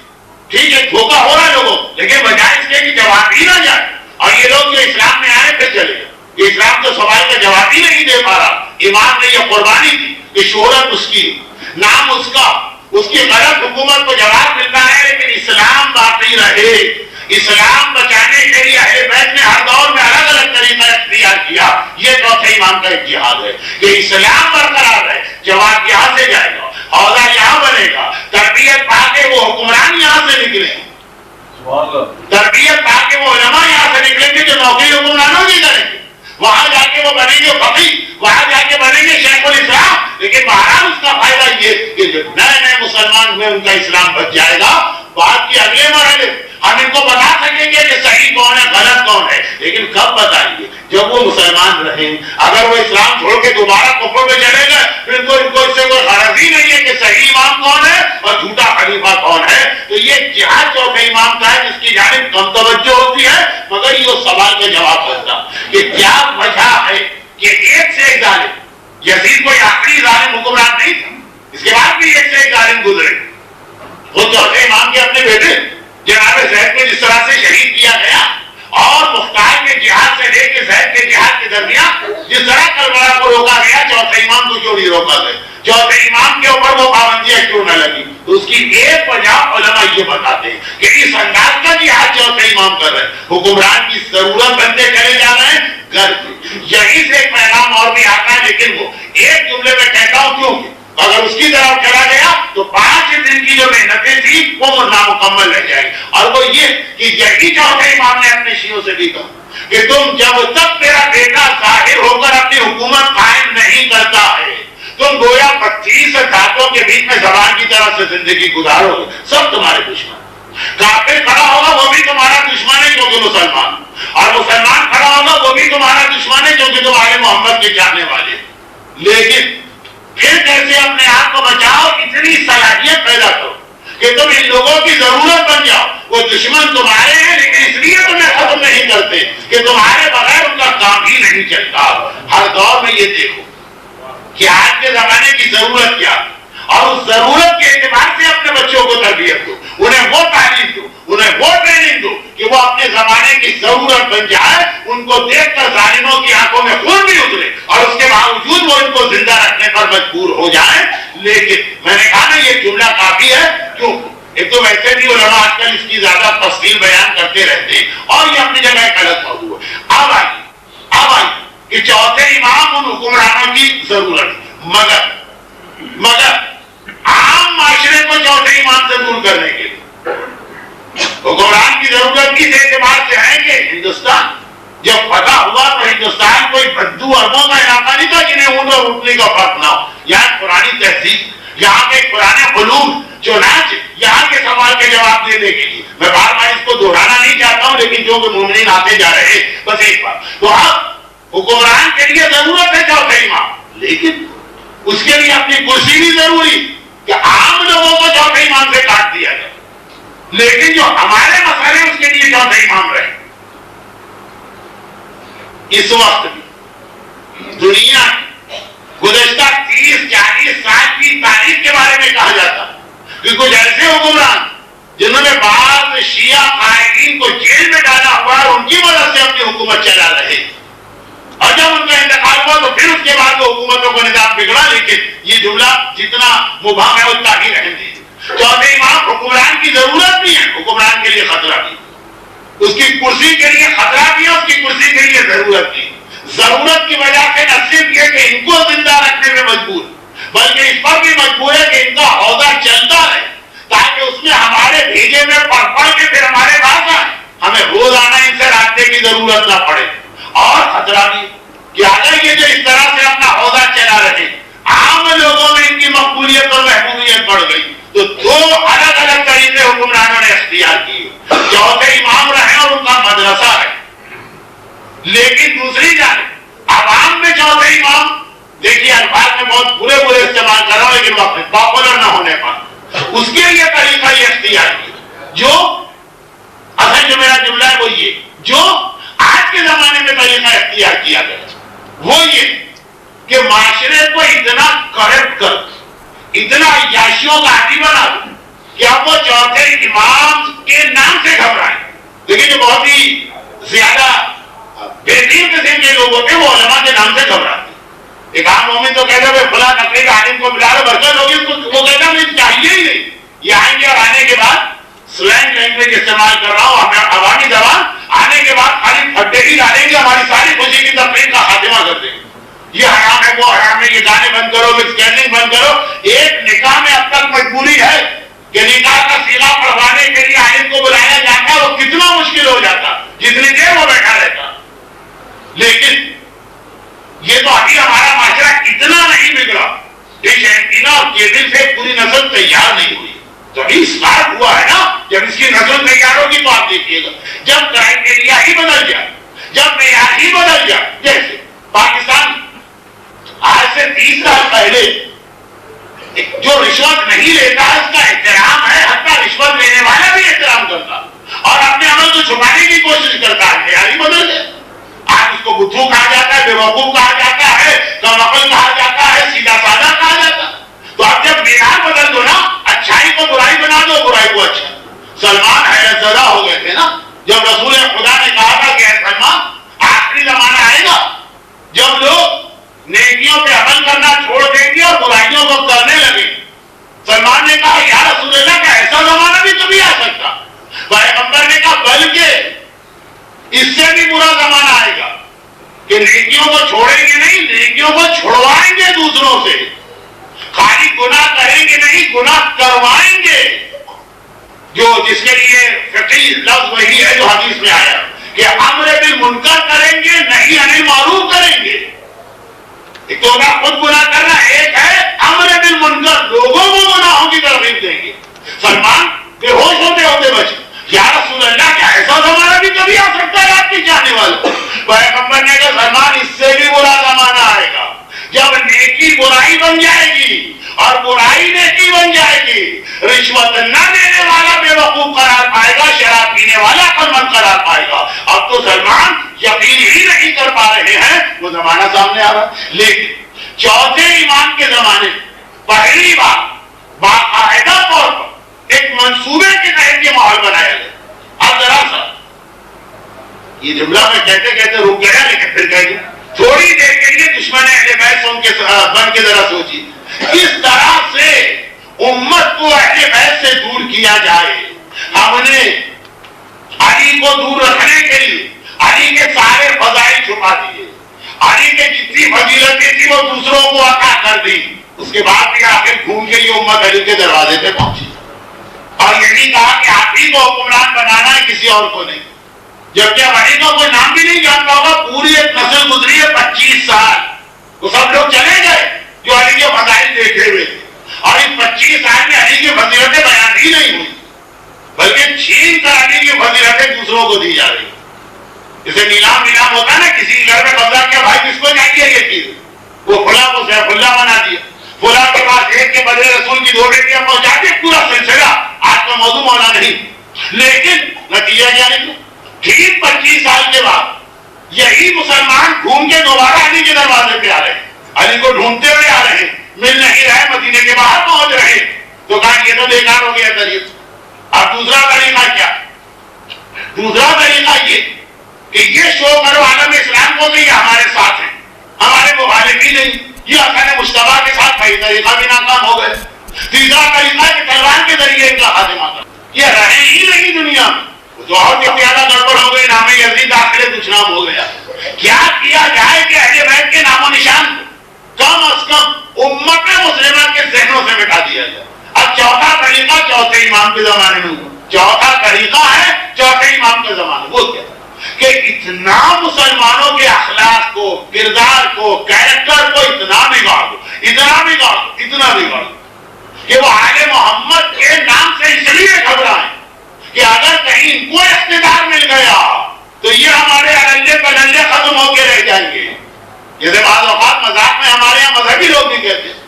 ٹھیک ہے دھوکہ ہو رہا ہے لوگوں، لیکن بجائے اس کے کہ جواب ہی نہ جائے، اور یہ لوگ جو اسلام میں آئے پھر چلے گئے، یہ اسلام تو سوال کا جواب ہی نہیں دے پا رہا۔ امام نے یہ قربانی دی کہ شہرت اس کی، نام اس کا، اس کی غلط حکومت کو جواب ملتا ہے، لیکن اسلام باقی رہے۔ اسلام بچانے کے لیے اہل بیت نے ہر دور میں الگ الگ طریقہ اختیار کیا۔ یہ چوتھے امام کا اجتہاد ہے کہ اسلام برقرار ہے، جواب یہاں سے جائے گا، عہدہ یہاں بنے گا، تربیت پا کے وہ حکمران یہاں سے نکلیں گے، تربیت پا کے وہ علماء یہاں سے نکلیں گے جو نوکری حکمرانوں کی کریں گے، وہاں جا کے وہ بنیں گے فقیہ، وہاں جا کے بنیں گے شیخ الاسلام۔ لیکن بہرحال اس کا فائدہ یہ کہ جو نئے نئے مسلمان ہوئے ان کا اسلام بچ جائے گا۔ بات کے اگلے مرحلے ہم ان کو بتا سکیں گے کہ صحیح کون ہے غلط کون ہے، لیکن کب بتائیں گے؟ جب وہ مسلمان رہیں۔ اگر وہ اسلام چھوڑ کے دوبارہ کفر میں چلے گئے پھر تو ان کو اس سے کوئی غرض ہی نہیں ہے کہ صحیح امام کون ہے اور جھوٹا خلیفہ کون ہے۔ تو یہ جہاد چوتھے امام کا ہے جس کی جانب کم توجہ ہوتی ہے، مگر یہ سوال کا جواب ہوتا کہ کیا وجہ ہے کہ ایک سے ایک ظالم، یزید کوئی آخری ظالم حکمران نہیں تھا، اس کے بعد بھی ایک سے ایک ظالم گزرے۔ وہ چوتھے امام کے اپنے بیٹے جناب زید کو جس طرح سے شہید کیا گیا، اور مختار کے جہاد سے لے کے زید کے جہاد کے درمیان جس طرح کربلا کو روکا گیا، چوتھے امام کو کیوں نہیں روکا گیا؟ چوتھے امام کے اوپر وہ پابندیاں کیوں نہ لگی؟ تو اس کی ایک وجہ علماء یہ بتاتے ہیں کہ اس انداز کا جہاد چوتھے امام کر رہے ہیں، حکمران کی ضرورت بنتے چلے جا رہے ہیں گھر کی. یہی سے ایک پیغام اور بھی آتا ہے، لیکن وہ ایک جملے میں کہتا ہوں کیوں اگر اس کی طرف چلا گیا تو 5 دن کی جو محنتیں تھی وہ نامکمل رہ جائیں گی. اور وہ یہ کہ یہی چوتھے امام نے اپنے شیعوں سے بھی کہا کہ تم جب تک تیرا بیٹا ظاہر ہو کر اپنی حکومت قائم نہیں کرتا ہے، تم گویا 25 دانتوں کے بیچ میں زبان کی طرف سے زندگی گزارو گے. سب تمہارے دشمن. کافر کھڑا ہوگا وہ بھی تمہارا دشمن ہے کیونکہ مسلمان، اور مسلمان کھڑا ہوگا وہ بھی تمہارا دشمن ہے کیونکہ تمہارے محمد کے جاننے والے. لیکن پھر کیسے اپنے آپ کو بچاؤ؟ اتنی صلاحیت پیدا کرو کہ تم ان لوگوں کی ضرورت بن جاؤ. وہ دشمن تمہارے ہیں لیکن اس لیے تمہیں ختم نہیں کرتے کہ تمہارے بغیر ان کا کام ہی نہیں چلتا. ہر دور میں یہ دیکھو کہ آج کے زمانے کی ضرورت کیا، اور اس ضرورت کے اعتبار سے اپنے بچوں کو تربیت دو، انہیں وہ تعلیم دو، انہیں وہ ٹریننگ دو کہ وہ اپنے زمانے کی ضرورت بن جائے. ان کو دیکھ کر ظالموں کی آنکھوں میں خون بھی اترے اور اس کے باوجود وہ ان کو زندہ رکھنے پر مجبور ہو جائیں. لیکن میں نے کہا نا یہ جملہ کافی ہے. کیوں؟ ایک تو ویسے بھی علماء آج کل اس کی زیادہ تفصیل بیان کرتے رہتے ہیں اور یہ اپنی جگہ ایک الگ موضوع ہے. اب آئیے کہ چوتھے امام ان حکمرانوں کی ضرورت، مگر عام معاشرے کو چوتھے امام سے دور کرنے کے لیے حکمران کی ضرورت کس اعتبار سے ہے کہ ہندوستان جب فتح ہوا تو ہندوستان کوئی بدو اربوں کا علاقہ نہیں تھا جنہیں اونٹ اور اٹھنے کا فرق نہ ہو. یہاں پرانی تہذیب، یہاں کے پرانے علوم، چنانچہ یہاں کے سوال کے جواب دینے کے لیے میں بار بار اس کو دہرانا نہیں چاہتا ہوں، لیکن جو کہ مومنین آتے جا رہے ہیں بس ایک بار تو اب حکمران کے لیے ضرورت ہے چوتھے امام، لیکن اس کے لیے اپنی کرسی بھی ضروری کہ عام لوگوں کو چوتھے امام سے کاٹ دیا جائے، لیکن جو ہمارے مسئلے اس کے لیے چوتھے امام رہے. اس وقت بھی دنیا گزشتہ 30-40 سال کی تاریخ کے بارے میں کہا جاتا کہ کچھ ایسے حکمران جنہوں نے بعض شیعہ قائدین کو جیل میں ڈالا ہوا اور ان کی مدد سے اپنی حکومت چلا رہے، اور جب ان کا انتقال ہوا تو پھر اس کے بعد وہ حکومتوں کا نظام بگڑا. لیکن یہ جملہ جتنا مبہم ہے اتنا ہی رہنے دیجیے. چوتھے امام حکمران کی ضرورت بھی ہے، حکمران کے لیے خطرہ بھی، اس کی کرسی کے لیے خطرہ بھی ہے، اس کی کرسی کے لیے ضرورت بھی. ضرورت کی وجہ سے نہ صرف یہ کہ ان کو زندہ رکھنے میں مجبور، بلکہ اس پر بھی مجبور ہے کہ ان کا عہدہ چلتا رہے تاکہ اس میں ہمارے بھیجے میں پڑھ کے پھر ہمارے پاس آئے، ہمیں روزانہ ان سے رابطے کی ضرورت نہ پڑے. اور خطرہ بھی کہ اگر یہ جو اس طرح سے اپنا عہدہ چلا رہے، عام لوگوں میں ان کی مقبولیت اور محبوبیت بڑھ گئی تو 2 الگ الگ طریقے حکمرانوں نے اختیار کیے. چوتھے امام رہے اور ان کا مدرسہ ہے، لیکن دوسری جانب عوام میں چوتھے امام، دیکھیے الفاظ میں بہت برے استعمال کر رہا ہوں لیکن وقت پاپولر نہ ہونے پر اس کے لیے طریقہ یہ اختیار کیا جو اصل جو میرا جملہ ہے وہ یہ جو آج کے زمانے میں طریقہ اختیار کیا گیا وہ یہ کہ معاشرے کو اتنا کرپٹ کر، اتنا عیاشیوں کا عادی بنا دو کہ اب وہ چوتھے امام کے نام سے گھبرائیں. دیکھیے جو بہت ہی زیادہ بہترین قسم کے لوگ ہوتے ہیں وہ علماء کے نام سے گھبراتے. ایک عام مومن تو کہتا ہے فلاں نقلی عالم کو ملا لو برکت ہوگی، وہ کہتا ہے مجھے چاہیے ہی نہیں. یہ آئیں گے اور آنے کے بعد سلینگ لینگویج استعمال کر رہا ہوں عوامی زبان، آنے کے بعد خالی پھٹے ہی ڈالیں گے، ہماری ساری خوشی کی تقریب کا خاتمہ کر دیں گے. یہ حرام ہے، وہ حرام ہے، یہ گانے بند کرو، مکسچرنگ بند کرو. ایک نکاح میں اب تک مجبوری ہے کہ نکاح کا صیغہ پڑھوانے کے لیے عالم کو بلایا جاتا ہے، وہ کتنا مشکل ہو جاتا جتنی دیر وہ بیٹھا رہتا. لیکن یہ تو ابھی ہمارا معاشرہ اتنا نہیں بگڑا، ڈش اینٹینا اور کیبل سے پوری نسل تیار نہیں ہوئی. تو ابھی اسٹارٹ ہوا ہے نا، جب اس کی نسل تیار ہوگی تو آپ دیکھیے گا جب کرائٹیریا ہی بدل جائے، جب معیار ہی بدل جائے. جیسے پاکستان آج سے 30 سال پہلے جو رشوت نہیں لیتا اس کا احترام ہے، حتیٰ رشوت لینے والا بھی احترام کرتا اور اپنے عمل کو چھپانے کی کوشش کرتا ہے. معیار ہی بدل جائے. آج اس کو بدھو کہا جاتا ہے، بیوقوف کہا جاتا ہے، کم عقل کہا جاتا ہے، سیدھا سادہ کہا جاتا ہے. تو اب جب معیار بدل دو نا، اچھائی کو برائی بنا دو، برائی کو اچھا. سلمان حیرت زدہ ہو گئے تھے نا جب رسول خدا نے کہا تھا کہ اے سلمان آخری زمانہ آئے گا جب لوگ نیکیوں پہ عمل کرنا چھوڑ دیں گے اور برائیوں کو کرنے لگے. سلمان نے کہا یا رسول اللہ کا ایسا زمانہ بھی کبھی آ سکتا. پیغمبر نے کہا بلکہ چیزوں سے. خالی گناہ کریں گے نہیں، گناہ کروائیں گے، جس کے لیے فقہی لفظ وہی ہے جو حدیث میں آیا کہ امر بالمنکر کریں گے، نہیں انل معروف کریں گے. ایک تو ہوگا خود گناہ کرنا، ایک ہے امر بالمنکر، لوگوں کو گناہوں کی ترغیب دیں گے. سلمان بے ہوش ہوتے ہوتے بچے، یا رسول اللہ کیا ایسا زمانہ بھی کبھی آ سکتا ہے آپ کے چاہنے والے؟ پیغمبر نے کہا سلمان اس سے بھی برا زمانہ آئے گا جب نیکی برائی بن جائے گی اور برائی نیکی بن جائے گی. رشوت نہ دینے والا بے وقوف قرار پائے گا، شراب پینے والا عقلمند قرار پائے گا. اب تو سلمان یقین ہی نہیں کر پا رہے ہیں، وہ زمانہ سامنے آ رہا. لیکن چوتھے ایمان کے زمانے پہلی بار باقاعدہ طور پر ایک منصوبے کے تحت یہ ماحول بنایا گیا. اب ذرا سا یہ جملہ میں کہتے کہتے رک گیا، لیکن پھر کہہ گیا تھوڑی دیر کے لیے دشمن اہل بیت بن کے ذرا سوچیے کس طرح سے امت کو اہل بیت سے دور کیا جائے. ہم نے علی کو دور رکھنے کے لیے علی کے سارے فضائل چھپا دیے، علی کے جتنی فضیلتیں تھی وہ دوسروں کو عطا کر دی. اس کے بعد بھی آخر گھوم کے یہ امت علی کے دروازے پہ پہنچی اور یہی کہا کہ آپ ہی کو حکمران بنانا ہے، کسی اور کو نہیں. جبکہ اب علی کا کوئی نام بھی نہیں جانتا ہوگا. پوری ایک نسل گزری ہے 25 سال، وہ سب لوگ چلے گئے جو علی کے فضائل دیکھے ہوئے تھے، اور اس 25 سال میں علی کی فضیلتیں بیان ہی نہیں ہوئی، بلکہ چھین کر علی کی فضیلتیں دوسروں کو دی جا رہی. جیسے نیلام ہوتا ہے نا، کسی گھر میں قبضہ کیا، بھائی کس کو چاہیے یہ چیز، وہ فلاں کو سیف اللہ بنا دیا، فلاں کے پاس ایک کے بدلے رسول کی 2 بیٹیاں پہنچا دی. پورا سلسلہ آج کا موضوع مولا نہیں، لیکن نتیجہ کیا نکلا؟ ٹھیک 25 سال کے بعد یہی مسلمان گھوم کے دوبارہ علی کے دروازے پہ آ رہے ہیں، علی کو ڈھونڈتے ہوئے آ رہے ہیں، مل نہیں رہے، مدینے کے باہر پہنچ رہے ہیں. تو کہا یہ تو بیکار ہو گیا طریقہ. اب دوسرا طریقہ کیا؟ دوسرا طریقہ یہ کہ یہ شو کرو عالم اسلام کو کہ یہ ہمارے ساتھ ہیں، ہمارے مخالف ہی نہیں، یہ اصل مشتبہ کے ساتھ کئی طریقہ بھی ناکام ہو گئے. تیسرا طریقہ کہ تلوار کے ذریعے ان کا خاتمہ کر، یہ رہے ہی نہیں دنیا میں. تو اور بھی زیادہ گڑبڑ ہو گئی، نام یزید داخلے کچھ نام ہو گیا. کیا کیا جائے کہ اہل بیت کے نام و نشان کم از کم امت مسلمہ کے ذہنوں سے مٹا دیا جائے. اب چوتھا طریقہ چوتھے امام کے زمانے میں ہوا. چوتھا طریقہ ہے چوتھے امام کے زمانے وہ کیا کہ اتنا مسلمانوں کے اخلاق کو، کردار کو، کیریکٹر کو اتنا بگاڑ دو، اتنا بگاڑ دو، اتنا بگاڑ دو کہ وہ آل محمد کے نام سے اس لیے گھبرائیں کہ اگر کہیں ان کو اقتدار مل گیا تو یہ ہمارے اللے پللے ختم ہو کے رہ جائیں گے. جیسے بعض اوقات مذاق میں ہمارے یہاں مذہبی لوگ بھی کہتے ہیں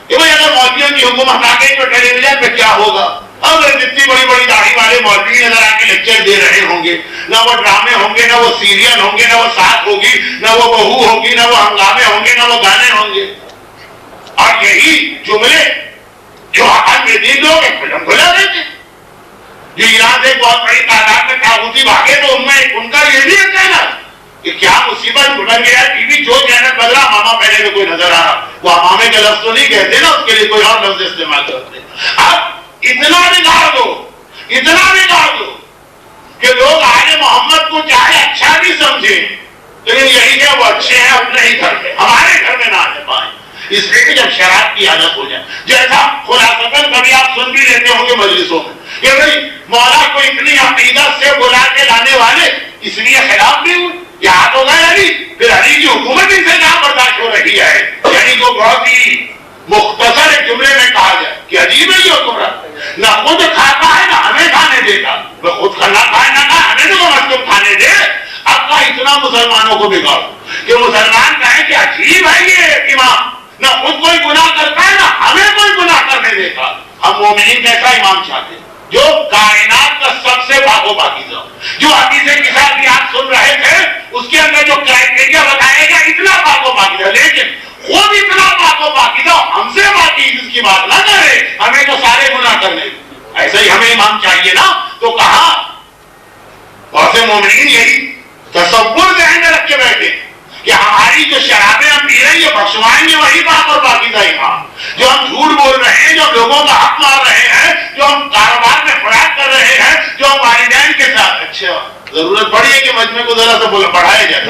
کہ بھائی اگر مولویوں کی حکومت آ گئی تو ٹیلی ویژن پہ کیا ہوگا؟ اب جتنی بڑی بڑی داڑھی والے مولوی نظر آ کے لیکچر دے رہے ہوں گے، نہ وہ ڈرامے ہوں گے، نہ وہ سیریل ہوں گے، نہ وہ ساتھ ہوگی، نہ وہ بہو ہوگی، نہ وہ ہنگامے ہوں گے، نہ وہ گانے ہوں گے. اور یہی جملے جو حقان میں دین لوگ ایک فلم کھلا دیتے، جو ایران سے بہت بڑی تعداد میں تاغوتی بھاگے تو ان میں ان کا یہ بھی کہنا کہ کیا مصیبت بن گیا، ٹی وی جو چینل بدلا ماما پہلے میں کوئی نظر آ رہا. وہ امامے کا لفظ تو نہیں کہتے نا، اس کے لیے کوئی اور لفظ استعمال کرتے. اب اتنا بگاڑ دو، اتنا بگاڑ دو کہ لوگ آل محمد کو چاہے اچھا بھی سمجھیں، لیکن یہی کہ وہ اچھے ہیں اپنے ہی گھر میں، ہمارے گھر میں نہ آنے پائیں. اس لیے کہ جب شراب کی عادت ہو جائے، جیسا خلاصتاً کبھی آپ سن بھی لیتے ہوں گے مجلسوں میں کہ بھئی مولا کو اتنی عقیدت سے بلا کے لانے والے اس لیے خلاف بھی ہوئے، یاد ہو گئے علی، پھر علی کی حکومت ان سے کہاں برداشت ہو رہی ہے. یعنی کو بہت ہی مختصر ایک جملے میں کہا جائے کہ عجیب ہے یہ حکمران، نہ خود کھاتا ہے نہ ہمیں کھانے دیتا، وہ خود کھانا کھائے نہ کھائے ہمیں تو کم از کم کھانے دے. اب کا اتنا مسلمانوں کو بگاڑو کہ مسلمان کہیں کہ عجیب ہے یہ امام، نہ خود کوئی گناہ کرتا ہے نہ ہمیں کوئی گناہ کرنے دیتا. ہم مومنین کیسا امام چاہتے ہیں جو کائنات کا سب سے پاک و پاکیزہ، جو حدیث کے ساتھ بھی آپ سن رہے تھے اس کے اندر جو کرائٹیریا بتایا گیا اتنا پاک و پاکیزہ، لیکن خود اتنا پاک و پاکیزہ ہم سے پاکیزہ کی بات نہ کرے، ہمیں تو سارے گناہ کرنے. ایسا ہی ہمیں امام چاہیے نا. تو کہا بہت سے مومنین یہی تصور ذہن میں رکھ کے بیٹھے کہ ہماری جو شرابیں ہم پی رہے ہیں یہ بخشوائیں گے وہی پاک اور پاکیزہ امام. جو ہم جھوٹ بول رہے ہیں، جو لوگوں کا حق مار رہے ہیں، جو ہم کاروبار میں فراڈ کر رہے ہیں، جو ہم والدین کے ساتھ. اچھا ضرورت پڑی ہے کہ مجمع کو ذرا سا بڑھایا جائے.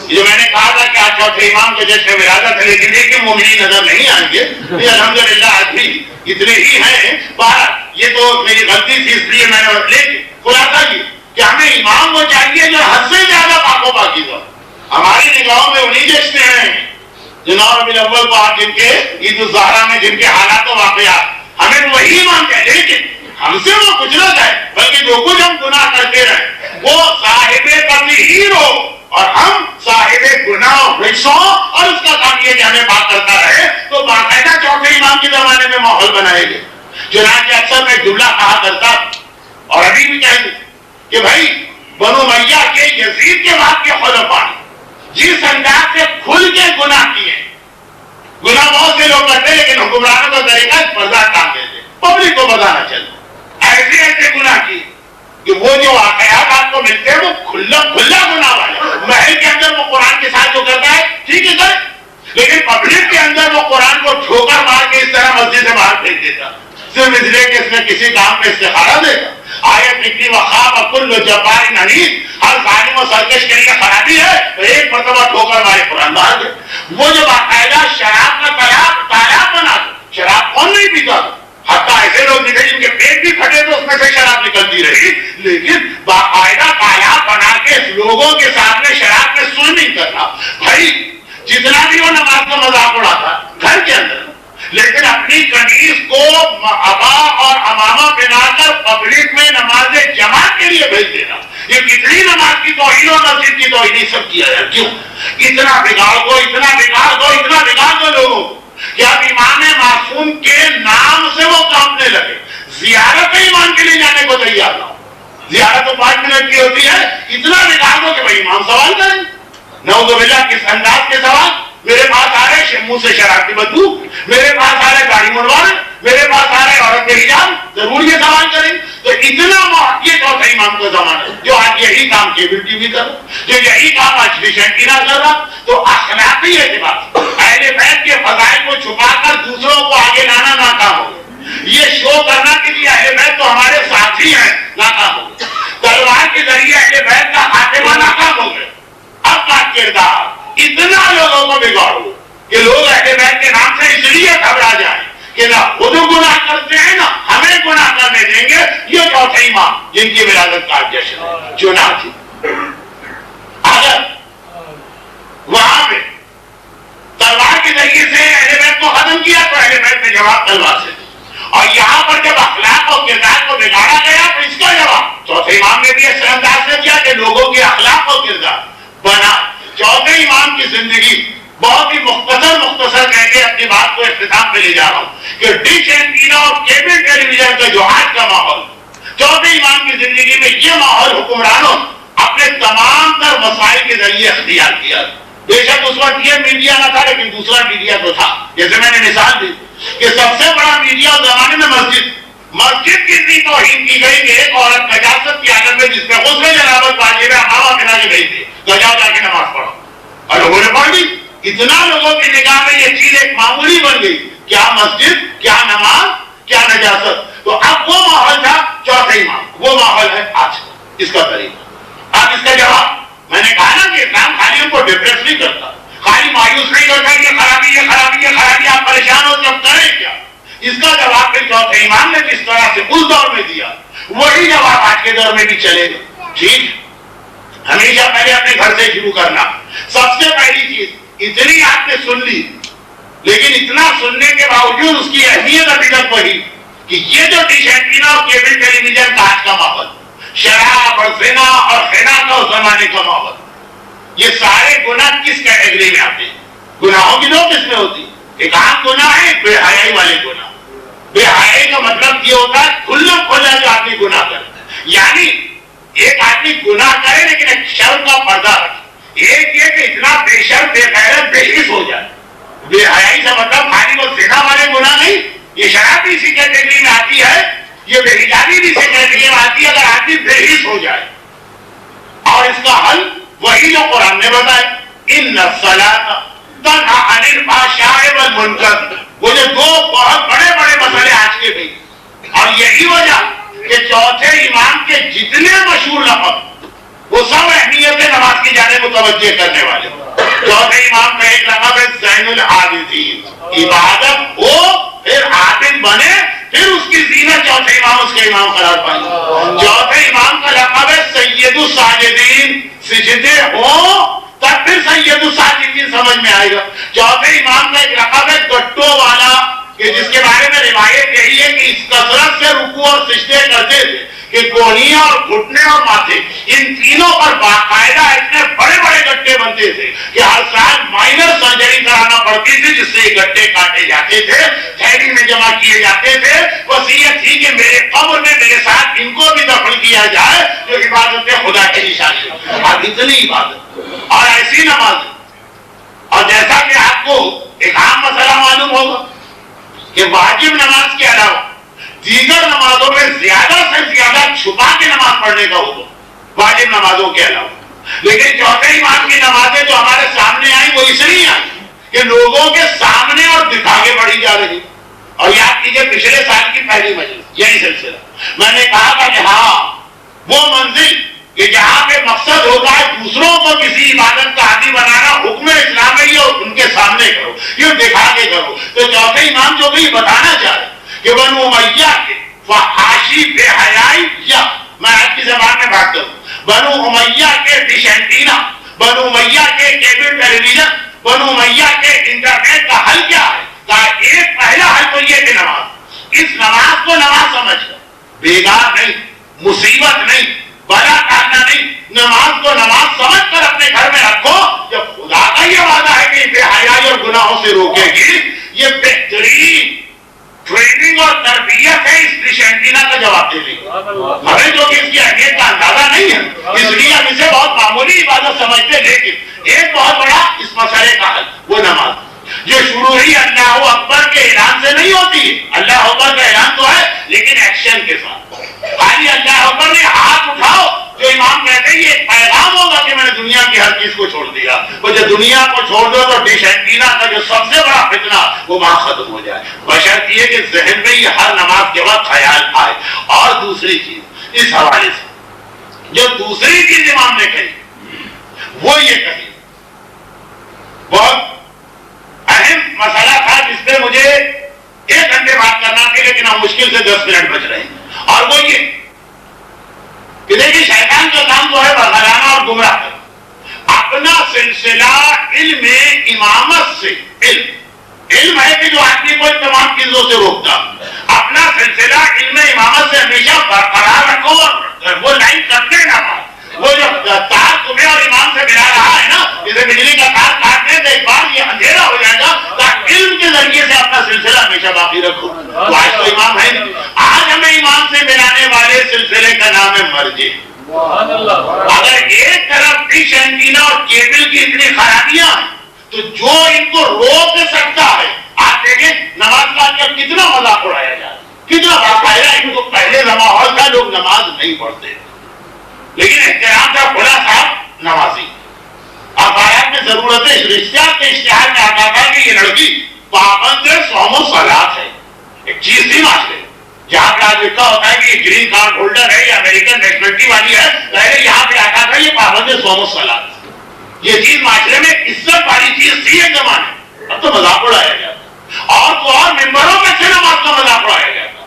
جو میں نے کہا تھا کہ آج چوتھے امام کو جشن ولادت ہے لیکن ایک مومنین نظر نہیں آئیں گے، یہ الحمدللہ آج بھی اتنے ہی ہیں. باہر یہ تو میری غلطی تھی اس لیے میں نے لیکن خلاصہ یہ کہ ہمیں امام وہ چاہیے جو حد سے زیادہ پاک و پاکیزہ. ہماری نگاہوں میں انہیں جشن ہیں جناب ربیع الاول کو آپ جن کے عید الزہرا میں جن کے حالات و واقعات ہمیں وہی امام چاہیے، لیکن ہم سے وہ کچھ نہ جائے بلکہ جو کچھ ہم گناہ کرتے رہے وہ صاحب تطہیر ہو اور ہم صاحب گناہ رجسوں اور اس کا کام یہ کہ ہمیں بات کرتا رہے. تو باقاعدہ چوتھے امام کے زمانے میں ماحول بنائے گے. چنانچہ اکثر میں جملہ کہا کرتا اور ابھی بھی کہیں کہ بھائی بنو امیہ کے یزید کے بعد کے خلفاء جس انداز سے کھل کے گناہ کیے، گناہ بہت سے لوگ کرتے لیکن حکمرانوں کا طریقہ پردہ ٹانگ دیتے، پبلک کو پتہ نہ چلے. ایسے ایسے گناہ کیے کہ وہ جو واقعات آپ کو ملتے ہیں وہ کھلا گناہ والے. محل کے اندر وہ قرآن کے ساتھ جو کرتا ہے ٹھیک ہے سر، لیکن پبلک کے اندر وہ قرآن کو ٹھوکر مار کے اس طرح مسجد سے باہر پھینک دیتا صرف اس لیے کہ اس نے کسی کام پہ استخارہ دے گا. آیت نکلی وخاب کل جبار عنید، ہر ظالم و سرکش کے لیے خرابی ہے تو ایک مرتبہ ٹھوکر مارے قرآن باہر گئے. وہ جو باقاعدہ شراب کا تالاب بنا دو، شراب کون نہیں پیتا، حتیٰ ایسے لوگ بھی تھے جن کے پیٹ بھی پھٹے تو اس میں سے شراب نکلتی رہی، لیکن باقاعدہ تالاب بنا کے لوگوں کے ساتھ میں شراب میں سن نہیں کرنا. بھائی جتنا بھی وہ نماز کا مذاق اڑاتا گھر کے اندر، لیکن اپنی قمیص کو ابا اور امامہ پہنا کر پبلک میں نماز جماعت کے لیے بھیج دینا، یہ کتنی نماز کی توہین اور مسجد کی توہین سب کیا جائے. کیوں اتنا بگاڑ دو، اتنا بگاڑ دو، اتنا بگاڑ دو لوگوں کو کہ اب امام معصوم کے نام سے وہ کانپنے لگے، زیارت امام کے لیے جانے کو تیار نہ ہو. زیارت تو 5 منٹ کی ہوتی ہے، اتنا بگاڑ دو کہ بھائی امام سوال کریں. نعوذ باللہ کس انداز کے سوال، میرے پاس آ رہے منہ سے شراب کی بدبو، میرے پاس آ رہے داڑھی منڈوانے، میرے پاس آ رہے عورت کے حجاب، ضرور یہ سوال کریں. تو اتنا یہ چوتھے امام کا زمانہ ہے جو آج یہی کام کیبل ٹی وی کر، جو یہی کام آج ڈش اینٹینا کر رہا. تو اخلاقی اعتبار اہل بیت کے فضائل کو چھپا کر دوسروں کو آگے لانا ناکام ہو گیا. یہ شو کرنا کہ یہ اہل بیت تو ہمارے ساتھی ہیں ناکام ہو گیا. تلوار کے ذریعے اہل بیت کا خاتمہ ناکام ہو گیا. اب کا کردار اتنا لوگوں کو بگاڑو کہ لوگ اہل بیت کے نام سے اس لیے گھبرا جائیں کہ نہ خود گناہ کرتے ہیں نہ ہمیں گناہ کرنے دیں گے. یہ چوتھے امام جن کی ولادت کا جشن ہے. چنانچہ اگر وہاں پہ تلوار کے ذریعے سے اہل بیت کو ختم کیا تو اہل بیت نے جواب تلوار سے، اور یہاں پر جب اخلاق اور کردار کو بگاڑا گیا تو اس کا جواب چوتھے امام نے بھی اس انداز سے دیا کہ لوگوں کے اخلاق اور کردار بنا. چوتھے امام کی زندگی بہت ہی مختصر کہہ کے اپنی بات کو اختتام پہ لے جا رہا ہوں کہ ڈش اینٹینا اور کیبل ٹیلی ویژن کا جو آج کا ماحول، چوتھے امام کی زندگی میں یہ ماحول حکمرانوں اپنے تمام تر مسائل کے ذریعے اختیار کیا. بے شک اس وقت یہ میڈیا نہ تھا لیکن دوسرا میڈیا تو تھا. جیسے میں نے مثال دی کہ سب سے بڑا میڈیا اس زمانے میں مسجد کی اتنی توہین کی گئی کہ ایک عورت نجاست کی حالت میں جس میں غسل جنابت واجب ہے امامہ بنا کے بھیج دی، گجا جا کے نماز پڑھو، اور لوگوں نے پڑھ لی. اتنا لوگوں کی نگاہ میں یہ چیز ایک معمولی بن گئی، کیا مسجد، کیا نماز، کیا نجاست. تو اب وہ ماحول تھا چوتھے امام، وہ ماحول ہے آج اس کا طریقہ. اب اس کا جواب میں نے کہا نا کہ اسلام خالی ان کو ڈپریس نہیں کرتا، خالی مایوس نہیں کرتا کہ خرابی یہ خرابی یہ خرابی، آپ پریشان ہو جب کریں کیا. اس کا جواب پھر چوتھے امام نے جس طرح سے اس دور میں دیا وہی جواب آج کے دور میں بھی چلے گا. ٹھیک، ہمیشہ پہلے اپنے گھر سے شروع کرنا. سب سے پہلی چیز، اتنی آپ نے سن لی لیکن اتنا سننے کے باوجود اس کی اہمیت ابھی تک وہی کہ یہ جو ڈش اینٹینا اور کیبل ٹیلی ویژن کا آج کا ماحول، شراب اور زنا اور خنا کا اس زمانے کا ماحول، یہ سارے گناہ کس کیٹیگری میں آتے ہیں؟ گناہوں کی دو قسمیں ہوتی ہیں، ایک عام گناہ ہے، بے حیائی والے گناہ. بے حیائی کا مطلب یہ ہوتا ہے کھلا کھلا جو آدمی گناہ کرے، یعنی ایک آدمی گناہ کرے لیکن ایک شرم کا پردہ رکھے. ایک یہ کہ اتنا بے شرم بے غیرت بے حس ہو جائے. بے حیائی کا مطلب خالی وہ زنا والے گناہ نہیں، یہ شراب بھی اسی کیٹیگری میں آتی ہے، یہ بے حجابی بھی اسی کیٹیگری میں آتی ہے. اگر آدمی بے حس ہو جائے، اور اس کا حل وہی جو قرآن نے بتایا، ان الصلاۃ تنہی عن الفحشاء والمنکر. وہ جو دو بہت بڑے بڑے مسئلے آج کے بھی، اور یہی وجہ کہ چوتھے امام کے جتنے مشہور لفظ وہ سب اہمیت نماز کی جانب متوجہ کرنے والے. چوتھے امام کا ایک لقب ہے زین العابدین، عبادت ہو پھر عابد بنے پھر اس کی زینت چوتھے امام اس کے امام قرار پائے۔ چوتھے امام کا لقب ہے سید الساجدین، سجدے ہوں تب پھر سید الساجدین سمجھ میں آئے گا۔ چوتھے امام کا ایک لقب ہے گٹوں والا، کہ جس کے بارے میں روایت یہی ہے کہ اس کثرت سے رکوع اور سجدے کرتے تھے کہ گونیاں اور گھٹنے اور ماتھے ان تینوں پر باقاعدہ اتنے بڑے بڑے گٹے بنتے تھے کہ ہر سال مائنر سرجری کرانا پڑتی تھی، جس سے گٹے کاٹے جاتے تھے، تھیلی میں جمع کیے جاتے تھے۔ وصیت تھی کہ میرے قبر میں میرے ساتھ ان کو بھی دفن کیا جائے جو عبادت خدا کی نشانی ہے۔ اب اتنی عبادت اور ایسی نماز، اور جیسا کہ آپ کو ایک عام مسئلہ معلوم ہوگا کہ واجب نماز کے علاوہ دیگر نمازوں میں زیادہ سے زیادہ چھپا کے نماز پڑھنے کا ہوگا واجب نمازوں کے علاوہ، لیکن چوتھے امام کی نمازیں جو ہمارے سامنے آئی وہ اس لیے آئی کہ لوگوں کے سامنے اور دکھا کے پڑھی جا رہی۔ اور یاد کیجیے پچھلے سال کی پہلی مجلس یہی سلسلہ میں نے کہا تھا کہ ہاں وہ منزل کہ جہاں پہ مقصد ہوتا ہے دوسروں کو کسی عبادت کا عادی بنانا، حکم اسلام ہے یہ ان کے سامنے کرو، یہ دکھا کے کرو۔ تو چوتھے امام جو بھی بتانا چاہ رہے کہ بنو امیہ کے فحاشی بے حیائی، یا میں آج کی زبان میں بات کروں، بنو امیہ کے ڈش اینٹینا، بنو امیہ کے کیبل ٹیلی ویژن، بنو امیہ کے انٹرنیٹ کا حل کیا ہے؟ کہا ایک پہلا حل تو یہ کہ نماز، اس نماز کو نماز سمجھ کر، بیگار نہیں، مصیبت نہیں، بڑا کارنا نہیں، نماز کو نماز سمجھ کر اپنے گھر میں رکھو۔ جب خدا کا یہ وعدہ ہے کہ بے حیائی اور گناہوں سے روکے گی، یہ بہترین ٹریننگ اور تربیت ہے اس ڈش اینٹینا کا جواب دینے کی۔ ہمیں جو کہ اس کی اہمیت کا اندازہ نہیں ہے، اس لیے ہم اسے بہت معمولی عبادت سمجھتے، لیکن ایک بہت بڑا اس مسئلے کا حل وہ نماز جو شروع ہی اللہ اکبر کے اعلان سے نہیں ہوتی ہے۔ اللہ اکبر کا اعلان تو ہے لیکن ایکشن کے ساتھ، خالی اللہ اکبر نے ہاتھ اٹھاؤ جو امام کہتے ہیں یہ ایک پیغام ہوگا کہ میں نے دنیا کی ہر چیز کو چھوڑ دیا، وہ جب دنیا کو چھوڑ دو تو ڈش اینٹینا کا جو سب سے بڑا فتنہ وہ وہاں ختم ہو جائے، بشرط یہ کہ ذہن میں یہ ہر نماز کے وقت خیال آئے۔ اور دوسری چیز اس حوالے سے جو دوسری چیز امام نے کہی وہ یہ کہی، بہت اہم مسئلہ تھا جس پہ مجھے 1 گھنٹے بات کرنا تھی لیکن ہم مشکل سے 10 منٹ بچ رہے ہیں، اور وہ یہ کہ دیکھیے شیطان کا کام تو ہے بہلانا اور گمراہ کرنا۔ اپنا سلسلہ علم امامت سے، علم ہے کہ جو آدمی کو تمام چیزوں سے روکتا، اپنا سلسلہ علم امامت سے ہمیشہ برقرار رکھو اور وہ لائن کرتے نہ پاؤ۔ وہ جو تار تمہیں اور امام سے ملا رہا ہے نا، جسے بجلی کا تار کاٹنے سے ایک بار یہ اندھیرا ہو جائے گا، علم کے ذریعے سے اپنا سلسلہ ہمیشہ باقی رکھو۔ آج تو امام ہے نہیں، آج ہمیں امام سے ملانے والے سلسلے کا نام ہے مرجع۔ اگر ایک طرف ڈش اینٹینا اور کیبل کی اتنی خرابیاں ہیں تو جو ان کو روک سکتا ہے، آپ دیکھیں نماز کا کتنا مذاق اڑایا جا رہا ہے، کتنا باقاعدہ ان کو پہلے ماحول تھا لوگ نماز نہیں پڑھتے لیکن احترام کا کھلا صاحب نمازی۔ اخبارات میں ضرورت ہے، رشتہ کے اشتہار میں آتا تھا کہ یہ لڑکی پابند صوم و صلاۃ ہے، ایک چیز تھی معاشرے جہاں پہ آج لکھا ہوتا ہے کہ یہ گرین کارڈ ہولڈر ہے یا امریکن نیشنلٹی والی ہے، پہلے یہاں پہ آتا تھا یہ پابند صوم و صلاۃ، یہ چیز معاشرے میں عزت والی چیز تھی ایک زمانے، اب تو مذاق اڑایا جاتا اور تو اور ممبروں میں سے نماز کا مذاق اڑایا جاتا۔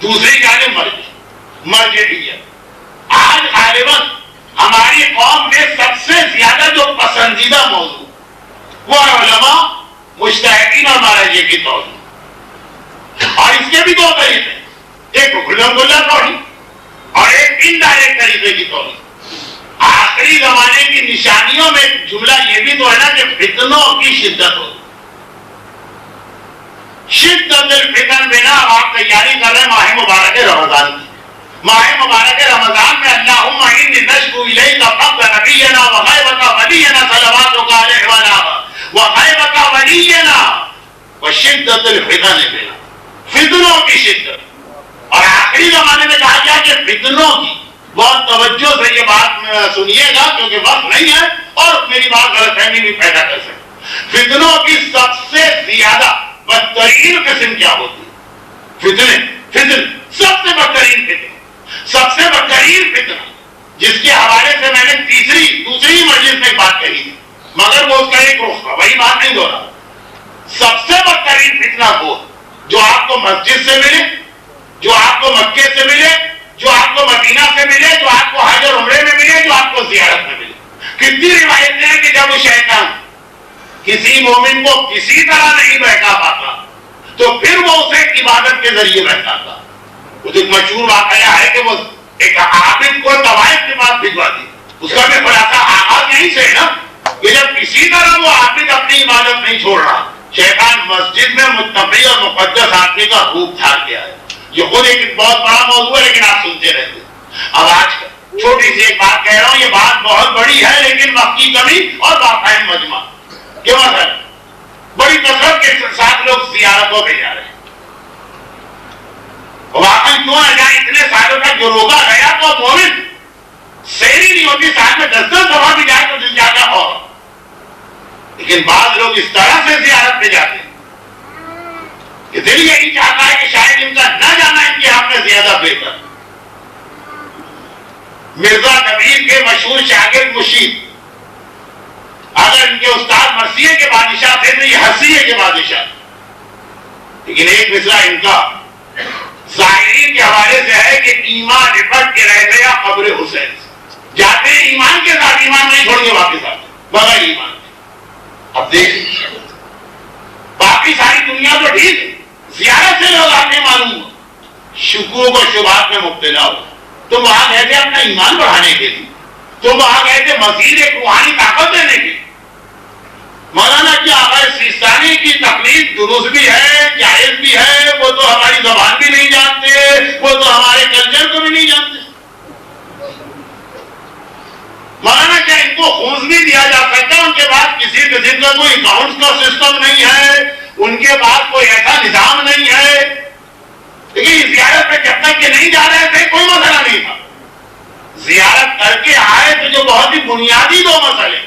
دوسری جانب مرجعیت، آج غالباً ہماری قوم میں سب سے زیادہ جو پسندیدہ موضوع وہ علماء مجتہدین اور مراجع کی توہین، اور اس کے بھی 2 طریقے، ایک کھلم کھلا توہین اور ایک انڈائریکٹ طریقے کی توہین۔ آخری زمانے کی نشانیوں میں جملہ یہ بھی تو ہے نا کہ فتنوں کی شدت ہو، شدت الفتن بنا آپ تیاری کر رہے ماہ مبارک رمضان کی۔ ماہ مبارک رمضان میں اللہم انی نشکو الیک فقد نبینا وغیبت ولینا صلواتک علیہ وآلہ وغیبت ولینا وشدت الفتن بنا، فتنوں کی شدت۔ اور آخری زمانے میں کہا گیا کہ فتنوں کی، بہت توجہ سے یہ بات سنیے گا کیونکہ وقت نہیں ہے اور میری بات غلط فہمی بھی پیدا کر سکتے۔ فتنوں کی سب سے زیادہ بدترین قسم کیا ہوتی ہے؟ فتن سب سے بدترین فتنہ، سب سے بدترین فتنہ جس کے حوالے سے میں نے دوسری مجلس میں بات کہی تھی، مگر وہ کتنی روایتیں ہیں کہ جب وہ شیطان کسی مومن کو کسی طرح نہیں بہکا پاتا تو پھر وہ اسے عبادت کے ذریعے بہکاتا. وہ ایک مشہور واقعہ ہے کہ وہ ایک عابد کو طوائف کے پاس بھجوا دی. اس کا بھی خلاصہ آغاز یہیں سے ہے نا کہ جب کسی طرح وہ عابد اپنی عبادت نہیں چھوڑ رہا، شیطان مسجد میں متقی اور مقدس آدمی کا روپ دھار کے آیا. یہ خود ایک بہت بڑا موضوع ہے لیکن آپ سنتے رہتے. اب آج چھوٹی سی ایک بات کہہ رہا ہوں، یہ بات بہت بڑی ہے لیکن وقت کی کمی اور باقاعد مجمع کیوں ہے. بڑی کثرت کے ساتھ لوگ زیارتوں پہ جا رہے ہیں. واقعی کیوں نہ جائیں، اتنے سالوں تک جو روکا گیا تو مومن سیری نہیں ہوتی، ساتھ میں 10 دفعہ بھی جائے تو دل جاتا ہو. لیکن بعض لوگ اس طرح سے زیارت پہ جاتے ہیں کہ دل یہی چاہتا ہے کہ شاید ان کا نہ جانا ان کے حق میں زیادہ بہتر. مرزا کبیر کے مشہور شاگرد مشید اگر ان کے استاد مرثیے کے بادشاہ تھے تو یہ حسیے کے بادشاہ. لیکن ایک مصرع ان کا ظاہرین کے حوالے سے ہے کہ ایمان نپٹ کے رہ گیا قبر حسین. جاتے ایمان کے ساتھ، ایمان نہیں چھوڑ کے واپس آتے بغیر ایمان. اب دیکھیں باقی ساری دنیا تو ٹھیک ہے، زیارت سے لوگ آتے معلوم شکوک و شبہات میں مبتلا ہو. تم وہاں گئے تھے اپنا ایمان بڑھانے کے لیے، تم وہاں گئے تھے مزید ایک روحانی طاقت دینے کے. مولانا کی آقا سیستانی کی تقلید درست بھی ہے، جائز بھی ہے، وہ تو ہماری زبان بھی نہیں جانتے، وہ تو ہمارے کلچر کو بھی نہیں جانتے. مولانا کیا ان کو خونس بھی دیا جا سکتا ہے؟ ان کے پاس کسی قسم کا کوئی اکاؤنٹس کا سسٹم نہیں ہے، ان کے پاس کوئی ایسا نظام نہیں ہے. لیکن زیارت پہ جب تک کہ نہیں جا رہے تھے کوئی مسئلہ نہیں تھا. زیارت کر کے آئے تو جو بہت ہی بنیادی 2 مسئلے،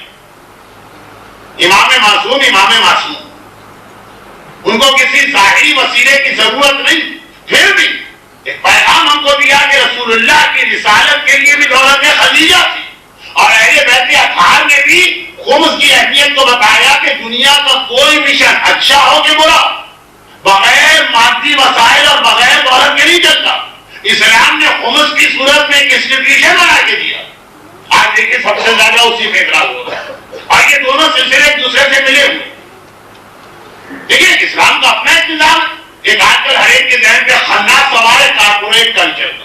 امام معصوم، ان کو کسی ظاہری وسیلے کی ضرورت نہیں، پھر بھی ایک پیغام ہم کو دیا کہ رسول اللہ کی رسالت کے لیے بھی دولت خدیجہ تھی. اور اہل بیت اطہار نے بھی خمس کی اہمیت کو بتایا کہ دنیا کا کوئی مشن اچھا ہو کہ برا بغیر مادی وسائل اور بغیر دولت کے نہیں چلتا. اسلام نے خمس کی صورت میں ایک انسٹیٹیوشن بنا کے دیا. آج دیکھیں سب سے زیادہ اسی پہ اعتراض ہو رہا ہے اور یہ دونوں سلسلے ایک دوسرے سے ملے ہوئے. دیکھیے اسلام کا اپنا ایک نظام ہے. ایک آج کل ہر ایک کے ذہن پہ خناس سوال ہے کارپوریٹ کلچر کا.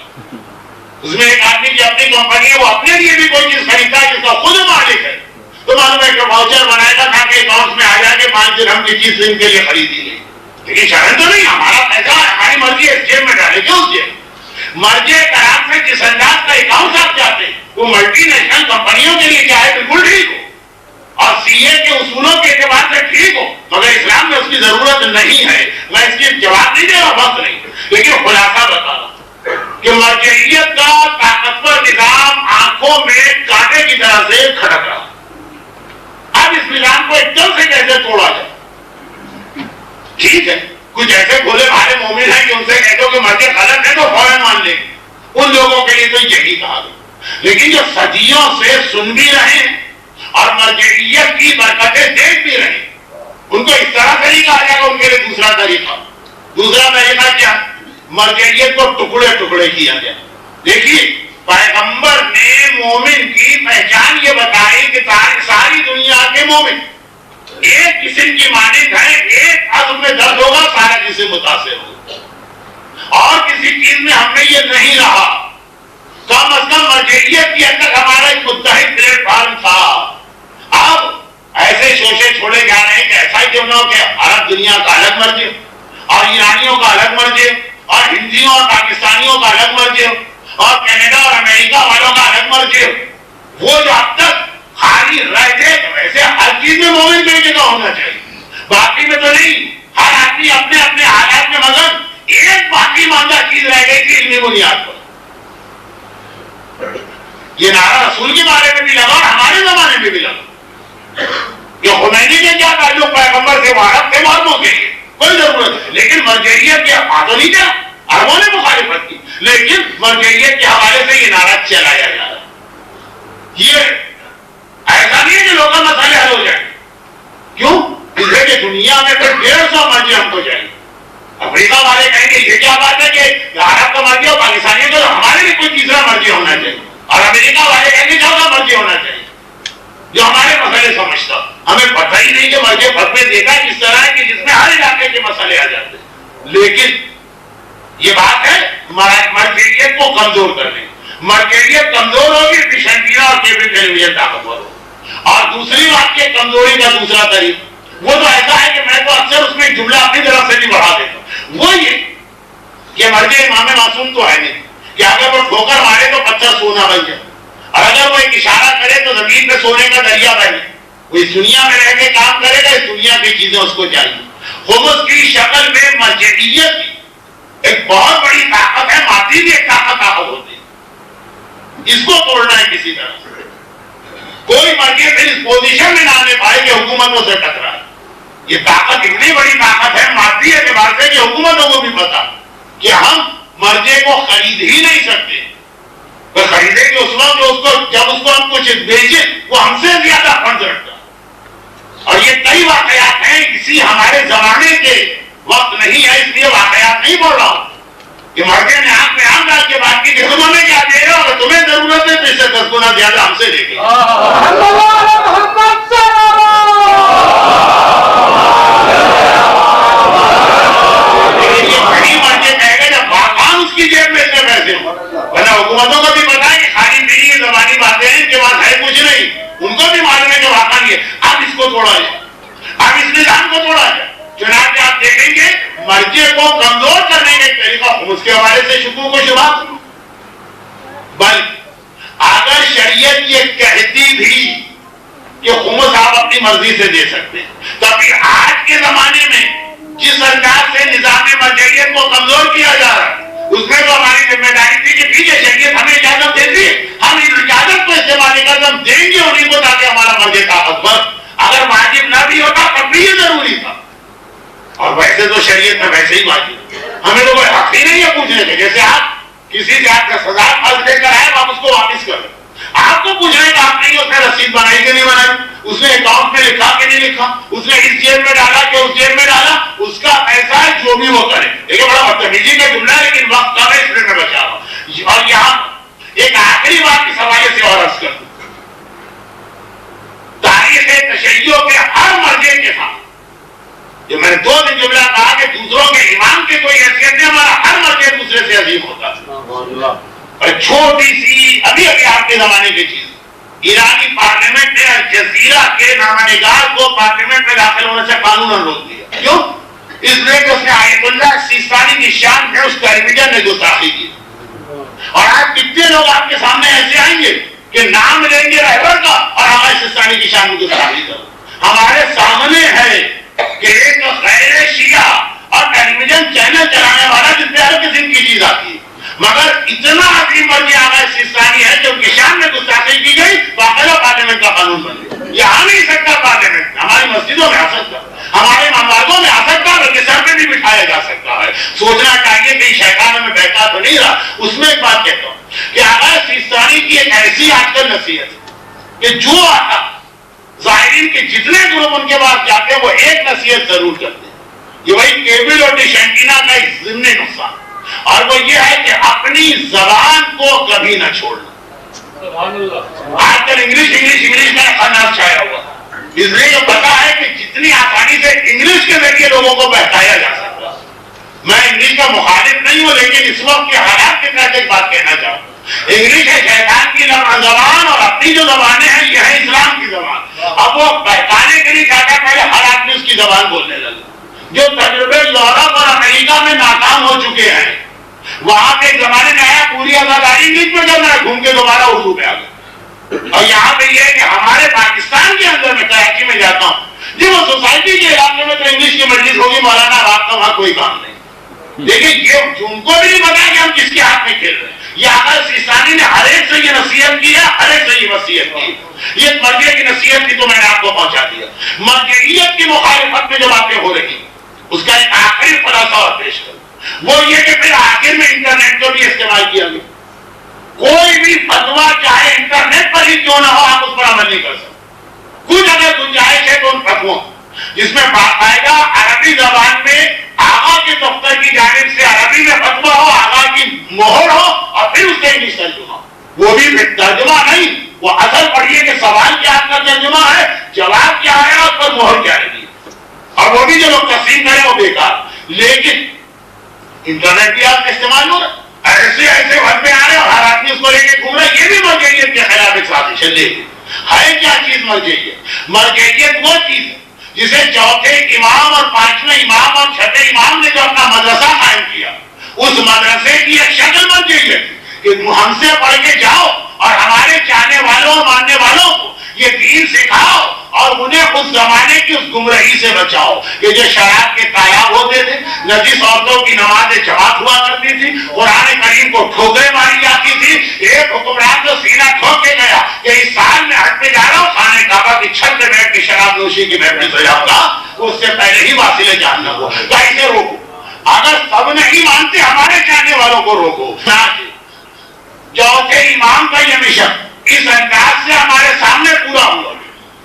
اس میں ایک آدمی کی اپنی کمپنی ہے، وہ اپنے لیے بھی کوئی چیز خریدتا ہے جس کا خود مالک ہے تو معلوم ہے کہ واؤچر بنائے گا تاکہ اکاؤنٹ میں آ جائے کہ 5 درہم کی چیز ان کے لیے خریدی گئی. لیکن شرط تو نہیں، ہمارا پیسہ ہے، ہماری مرضی ہے، جیب میں ڈالے کیوں اس جیب. مرضی کرام سے جس انداز کا اکاؤنٹ آپ چاہتے ہیں وہ ملٹی نیشنل کمپنیوں کے لیے چاہے بالکل ٹھیک ہو اور سی اے کے اصولوں کے اعتبار سے ٹھیک ہو، مگر اسلام میں اس کی ضرورت نہیں ہے. میں اس کی جواب نہیں دے رہا، وقت نہیں، لیکن خلاصہ بتا رہا ہوں کہ مرجعیت کا طاقتور نظام آنکھوں میں کانٹے کی طرح سے کھڑک رہا. اب اس نظام کو ایک دم سے کیسے توڑا جائے؟ ٹھیک ہے کچھ ایسے بھولے بھالے مومن ہیں کہ ان سے کہہ دو کہ مرجع غلط ہے تو فوراً مان لیں گے، ان لوگوں کے لیے تو یہی کہا گیا. لیکن جو صدیوں سے سن بھی رہے ہیں اور مرجعیت کی برکتیں دیکھ بھی رہے ہیں، ان کو اس طرح سے نہیں کہا جائے گا. ان کے لیے دوسرا طریقہ کیا؟ مرجعیت کو ٹکڑے ٹکڑے کیا گیا. دیکھیے پیغمبر نے مومن کی پہچان یہ بتائی کہ ساری دنیا کے مومن ایک جسم کی مانند ہے، ایک عضو میں درد ہوگا سارا جسم متاثر ہوگا. اور کسی چیز میں ہم میں یہ نہیں رہا. کم از کم مرجعیت کے اندر ہمارا ایک متحد پلیٹ فارم تھا. اب ایسے شوشے چھوڑے جا رہے ہیں کہ ایسا ہی کیوں نہ ہو کہ عرب دنیا کا الگ مرجع اور ایرانیوں کا الگ مرجع اور ہندیوں اور پاکستانیوں کا الگ مرجع اور کینیڈا اور امریکہ والوں کا الگ مرجع. وہ جو اب تک خالی رہتے ویسے ہر چیز میں مومن کی جگہ ہونا چاہیے، باقی میں تو نہیں. ہر آدمی اپنے اپنے حالات میں، مگر ایک باقی ماندہ چیز رہ گئی تھی علمی بنیاد پر. یہ نعرہ رسول کے بارے میں بھی لگا اور ہمارے زمانے میں بھی لگا کہ خمینی کے کیا تعلق پیغمبر سے، عرب کے مرموں کے لیے کوئی ضرورت ہے. لیکن مرجعیت کے باتوں نہیں کیا، عربوں نے مخالفت کی، لیکن مرجعیت کے حوالے سے یہ نعرہ چلایا جا رہا. یہ ایسا نہیں ہے کہ لوگوں کا مسئلے حل ہو جائیں. کیوں؟ اس لیے کہ دنیا میں پھر 150 مرجع ہم کو چاہیے. افریقہ والے کہیں گے یہ کیا بات ہے کہ عرب کا مرجع اور پاکستانیوں کا ہمارے لیے کوئی تیسرا مرجع ہونا چاہیے، اور امریکہ والے کہیں گے چوتھا مرجع ہونا چاہیے. جو ہمارے مسئلے سمجھتا. ہمیں پتہ ہی نہیں کہ مرجع فتوے دیتا کس طرح ہے کہ جس میں ہر علاقے کے مسئلے آ جاتے ہیں. لیکن یہ بات ہے مرجعیت کو کمزور کرنے. مرجعیت کمزور ہوگی ڈشنٹینا اور کیبل ٹیلی ویژن طاقتور ہو. اور دوسری بات کے کمزوری کا دوسرا طریقہ وہ تو ایسا ہے کہ میں تو اکثر اس میں جملہ اپنی طرف سے بھی بڑھا دیتا ہوں. وہ یہ کہ مرجع امام معصوم تو ہے نہیں کہ اگر وہ ٹھوکر مارے تو پتھر سونا بن جائے، اور اگر وہ ایک اشارہ کرے تو زمین پہ سونے کا دریا بہے. وہ اس دنیا میں رہ کے کام کرے گا، اس دنیا کی چیزیں اس کو چاہیے. خمس کی شکل میں مرجعیت کی ایک بہت بڑی طاقت ہے، مادی بھی ایک طاقت ہوتی ہے. اس کو توڑنا ہے کسی طرح سے. کوئی مرجع پھر اس پوزیشن میں نہ آنے پائے کہ حکومتوں سے ٹکرائے. یہ طاقت اتنی بڑی طاقت ہے مادی اعتبار سے کہ حکومتوں کو بھی پتا کہ ہم مرجع کو خرید ہی نہیں سکتے. وہ خریدیں گے اس وقت جب اس کو ہم کچھ بیچے وہ ہم سے زیادہ فنڈ رکھتا. اور یہ کئی واقعات ہیں، کسی ہمارے زمانے کے وقت نہیں ہے اس لیے واقعات نہیں بول رہا ہوں کہ مرجع نے آنکھ میں آنکھ ڈال کے بات کی کہ تم ہمیں کیا دے رہے ہو، اگر تمہیں ضرورت ہے تو اس سے 10 گنا زیادہ ہم سے لے کے. اس کی جیب میں اتنے پیسے ہوں، ورنہ حکومتوں کو بھی پتا ہے کہ خالی پیلی یہ زبانی باتیں ہیں، ان کے پاس ہے کچھ نہیں. ان کو بھی معلوم ہے کہ واقعہ نہیں ہے. اب اس کو توڑا جائے، اب اس نظام کو توڑا جائے. چنانچہ آپ دیکھیں گے مرجع کو کمزور کرنے کا طریقہ اس کے حوالے سے شکوک و شبہات. بلکہ اگر شریعت یہ کہتی بھی کہ خمس آپ اپنی مرضی سے دے سکتے ہیں، تو پھر آج کے زمانے میں جس سرکار سے نظام مرجعیت کو کمزور کیا جا رہا ہے اس میں تو ہماری ذمہ داری تھی کہ ٹھیک ہے شریعت ہمیں اجازت دیتی ہے، ہم اس اجازت کو استعمال کر ہم دیں گے انہیں کو تاکہ ہمارا مرجع طاقتور. اگر واجب نہ بھی ہوتا تب بھی یہ ضروری تھا. اور ویسے تو شریعت میں ویسے ہی واجب، ہمیں تو کوئی حق ہی نہیں ہے پوچھنے کے. جیسے آپ کسی سے آپ کا سزا فرض لے کر آئے آپ اس کو واپس کریں، آپ کو پوچھنے کا آپ نہیں، اس نے رسید بنائی کہ نہیں بنائی، اس نے اکاؤنٹ میں لکھا کہ نہیں لکھا، اس نے اس جیب میں ڈالا کہ اس جیب میں ڈالا، اس کا پیسہ ہے جو بھی وہ کرے. دیکھیں بڑا بدتمیزی کا جملہ ہے لیکن وقت کم ہے اس لیے میں بچا رہا ہوں. اور یہاں ایک آخری بات اس حوالے سے اور عرض کروں. تاریخ تشیع کے ہر مرجع کے ساتھ یہ میں نے 2 دن جملہ کہا کہ دوسروں کے امام کی کوئی حیثیت نہیں، ہمارا ہر مرجع دوسرے سے عظیم ہوتا تھا. اور چھوٹی سی ابھی آپ کے زمانے کی چیز، ایرانی پارلیمنٹ نے الجزیرہ کے نامہ نگار کو پارلیمنٹ میں داخل ہونے سے قانون روک دیا. کیوں؟ اس لیے کہ اس نے آیت اللہ سیستانی کی شان میں اس ٹیلی ویژن نے گستاخی کی. اور آج کتنے لوگ آپ کے سامنے ایسے آئیں گے کہ نام لیں گے رہبر کا اور ہمارے سیستانی کی شان میں گستاخی کرو. ہمارے سامنے ہے کہ ایک غیر شیعہ اور ٹیلی ویژن چینل چلانے والا جس پہ ہر قسم کی چیز آتی ہے، مگر اتنا عظیم مرجع آغا سیستانی ہے کہ ان کی شان میں گستاخی کی گئی، باقاعدہ پارلیمنٹ کا قانون بن گیا. یہ آ نہیں سکتا پارلیمنٹ، ہماری مسجدوں میں آ سکتا، ہمارے ممباروں میں آ سکتا، بلکہ سر پہ بھی بٹھایا جا سکتا ہے. سوچنا چاہیے کہ شیطان میں بیٹھا تو نہیں رہا. اس میں ایک بات کہتا ہوں کہ آغا سیستانی کی ایک ایسی آج کل نصیحت ہے کہ جو آتا ظاہرین کے جتنے گروپ ان کے پاس جاتے ہیں وہ ایک نصیحت ضرور کرتے ہیں. یہ وہی کیبل اور ڈش اینٹینا کا ایک ضمنی نقصان، اور وہ یہ ہے کہ اپنی زبان کو کبھی نہ چھوڑنا. آج کل انگلش کا خناس چھایا ہوا، اس لیے یہ پتا ہے کہ جتنی آسانی سے انگلش کے ذریعے لوگوں کو بہتایا جا سکتا. میں انگلش کا مخالف نہیں ہوں، لیکن اس وقت کے حالات کے تحت ایک بات کہنا چاہوں. انگلش ہے شیطان کی زبان، اور اپنی جو زبانیں ہیں یہ ہے اسلام کی زبان. اب وہ بہتانے کے لیے کیا پہلے ہر آدمی اس کی زبان بولنے لگا. جو تجربے یورپ اور امریکہ میں ناکام ہو چکے ہیں وہاں پہ ایک زمانے میں آیا پوری آزاداری انگلش میں کرنا ہے، گھوم کے دوبارہ اردو پہ آ گیا. اور یہاں پہ یہ ہے کہ ہمارے پاکستان کے اندر میں کراچی میں جاتا ہوں جی، وہ سوسائٹی کے علاقے میں تو انگلش کی مجلس ہوگی، مولانا آپ کا وہاں کوئی کام نہیں. لیکن یہ ان کو بھی نہیں پتا کہ ہم کس کے ہاتھ میں کھیل رہے ہیں. یہ آغا سیستانی نے ہر ایک سے یہ نصیحت کی ہے، ہر ایک سے یہ وصیت کی. یہ مرجع کی نصیحت کی تو میں نے آپ کو پہنچا دیا. مرجعیت کی مخالفت میں جو باتیں ہو رہی اس کا ایک آخری خلاصہ اور پیش کروں، وہ یہ کہ پھر آخر میں انٹرنیٹ کو بھی استعمال کیا گیا. کوئی بھی فتویٰ چاہے انٹرنیٹ پر ہی کیوں نہ ہو آپ اس پر عمل نہیں کر سکتے. کچھ اگر گنجائش ہے تو ان فتووں جس میں باقاعدہ عربی زبان میں آغا کے دفتر کی جانب سے عربی میں فتویٰ ہو، آغا کی مہر ہو، اور پھر اس کا انگلش ترجمہ ہو. وہ بھی ترجمہ نہیں، وہ اصل پڑھیے کہ سوال کیا آپ کا ترجمہ بیکار. لیکن انٹرنیٹ بھی آپ کا استعمال ہو رہا ایسے ایسے وقت میں آ رہے اور ہر آدمی اس کو لے کے گھوم رہا ہے. یہ بھی مرجعیت کے خلاف ایک سازش ہے. کیا چیز مرجعیت؟ مرجعیت وہ چیز ہے جسے چوتھے امام اور پانچویں امام اور چھٹے امام نے جو اپنا مدرسہ قائم کیا اس مدرسے کی ایک شکل مرجعیت کہ ہم سے پڑھ کے جاؤ اور ہمارے چاہنے والوں اور ماننے والوں کو یہ دین سکھاؤ اور انہیں اس زمانے کی اس گمراہی سے بچاؤ کہ جو شراب کے تالاب ہوتے تھے, نجس عورتوں کی نمازیں جماعت ہوا کرتی تھی, قرآن کریم کو ٹھوکریں ماری جاتی تھی. ایک حکمران تو سینہ ٹھوک کے گیا کہ اس سال میں حج پہ جا رہا ہوں, خانہ کعبہ کی چھت پہ بیٹھ کے شراب نوشی کی محفل سے جاؤں گا, اس سے پہلے ہی واصل جاننا ہو. کیسے روکو؟ اگر سب نہیں مانتے ہمارے چاہنے والوں کو روکو. چوتھے امام کا یہ مشن اس انداز سے ہمارے سامنے پورا ہوا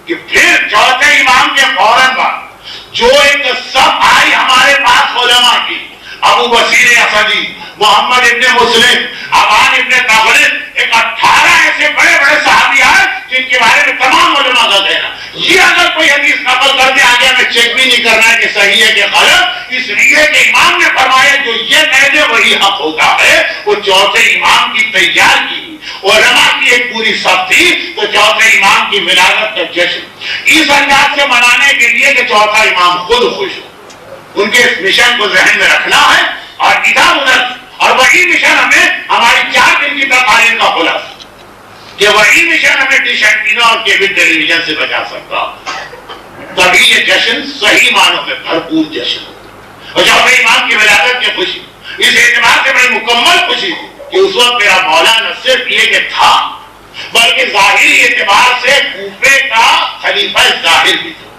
کہ پھر چوتھے امام کے فوراً بعد جو ایک سب آئی ہمارے پاس علماء کی, ابو بصیر اسدی, محمد ابن مسلم, ابان ابن تغلب, ایک 18 ایسے بڑے بڑے صحابی آئے جن کے بارے میں تمام علماء کا کہنا یہ اگر کوئی حدیث نقل کرتے آگے ہمیں چیک بھی نہیں کرنا ہے کہ صحیح ہے کہ غلط, اس لیے کہ امام نے فرمایا جو یہ کہہ دے وہی حق ہوتا ہے. وہ چوتھے امام کی تیار کی علماء کی ایک پوری سب تھی. تو چوتھے امام کی ولادت کا جشن اس انداز سے منانے کے لیے کہ چوتھا امام خود خوش ہو, ان کے اس مشن کو ذہن میں رکھنا ہے اور ادھر ادھر, اور وہی مشن ہمیں ہماری 4 دن کی تقاریر کا خلاصہ کہ وہی مشن ہمیں ڈش اینٹینا اور کیبل ٹیلی ویژن سے بچا سکتا. تبھی یہ جشن صحیح معنوں میں بھرپور جشن ہو. اور چوتھے امام کی ولادت کی خوشی اس اعتبار سے بڑی مکمل خوشی تھی کہ اس وقت میرا مولا نہ صرف یہ کہ تھا بلکہ ظاہری اعتبار سے کوفے کا خلیفہ ظاہر بھی تھا.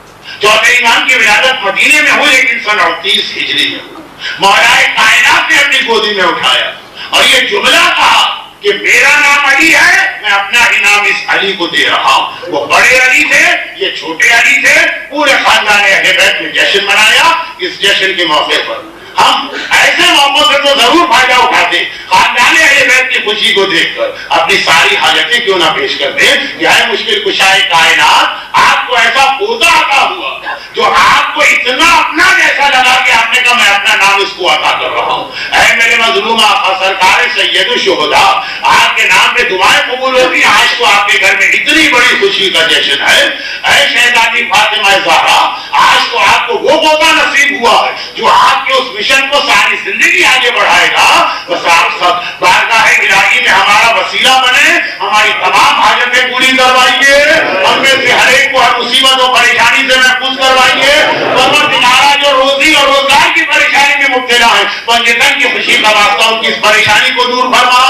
چوتھے امام کی ولادت مدینے میں ہوئی لیکن سن 38 ہجری میں ہوئی. مولا کائنات نے اپنی گودی میں اٹھایا اور یہ جملہ کہا کہ میرا نام علی ہے, میں اپنا ہی نام اس علی کو دے رہا ہوں. وہ بڑے علی تھے, یہ چھوٹے علی تھے. پورے خاندان اہل بیت نے جشن منایا. اس جشن کے موقع پر ہم ایسے موقعوں سے تو ضرور فائدہ اٹھاتے, خاندان اہل بیت کی خوشی کو دیکھ کر اپنی ساری حاجتیں کیوں نہ پیش کرتے. کیا ہے مشکل کشائے کائنات, آپ کو ایسا پودا عطا ہوا جو آپ کو اتنا اپنا جیسا لگا کہ آپ نے کہا میں اپنا نام اس کو عطا کر رہا ہوں. اے میرے مظلوم آقا سرکار سید الشہداء, آپ کے نام پہ دعائیں قبول ہوتی ہیں. آج تو آپ کے گھر میں اتنی بڑی خوشی کا جشن ہے. اے شہزادی فاطمہ زہرا, آج تو آپ کو وہ پودا نصیب ہوا ہے جو آپ کے اس مشن کو ساری زندگی آگے بڑھائے گا. بس آپ سب بارگاہ الہی میں ہمارا وسیلہ بنے, ہماری تمام حاجتیں پوری کروائیے, ہم میں سے ہر ایک کو ہر مصیبت و پریشانی سے محفوظ کروائیے. پروردگارا جو روزی اور روزگار کی پریشانی میں مبتلا ہے پنجتن کی خوشی کا واسطہ ان کی اس پریشانی کو دور فرما.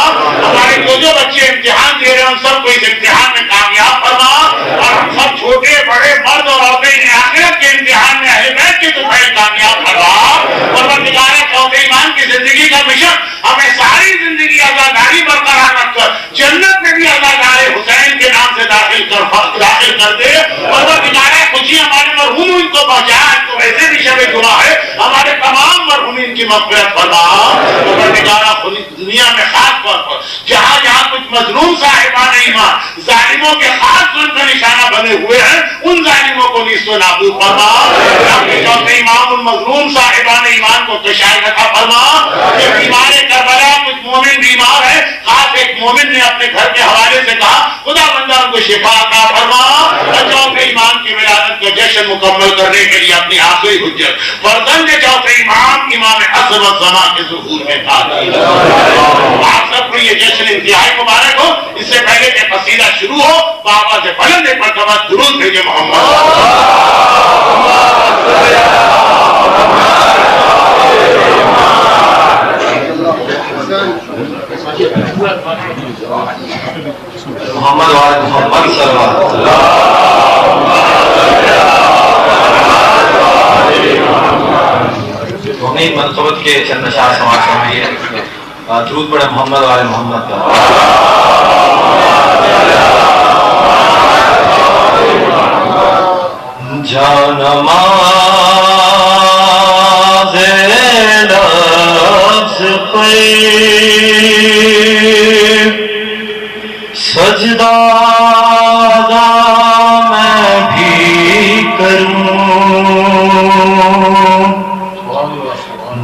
ہمارے جو بچے امتحان دے رہے ہیں ان سب کو اس امتحان میں کامیاب فرما. اور ہم سب چھوٹے بڑے مرد اور عورتیں آخرت کے امتحان میں اہل بیت کے تو کامیاب فرما. پروردگارا چوتھے ایمان کی زندگی کا مشن ہمیں ساری زندگی آزاداری برقرار رکھ کر جنت میں بھی آزادار حسین کے نام سے داخل کر دے. پروردگارا خوشی ہمارے مرحومین کو پہنچا. تو ایسے بھی شب جمعہ ہے, ہمارے تمام مرحومین کی مغفرت فرما. پروردگارا دنیا میں خاص طور پر جہاں جہاں کچھ مظلوم صاحبان ایمان ظالموں کے خاص ظلم کا نشانہ بنے ہوئے ہیں, ان ظالموں کو نیست و نابود فرما. چوتھے امام ان مظلوم صاحبان ایمان کو کشائے عطا فرما. کہ بیمار کربلا کچھ مومن بیمار ہے, خاص ایک مومن نے اپنے گھر کے حوالے سے کہا خدا بندہ ان کو شفا عطا فرما. چوتھے امام کی ولادت کا جشن مکمل کرنے کے لیے اپنی آخری حجت فرزند چوتھے امام امام عصر والزمان کے ظہور میں تعلیم. آپ سب کو یہ جشن انتہائی مبارک ہو. اس سے پہلے کہ قصیدہ شروع ہو بابا سے بلند ایک مرتبہ درود بھیجے محمد وعلى محمد صلى الله عليه وسلم. وہی منقبت کے چند اشعار سماعت فرمائیے. درود پڑھے محمد وعلى محمد کا. جانماز لفظ خیر سجدہ میں بھی کروں.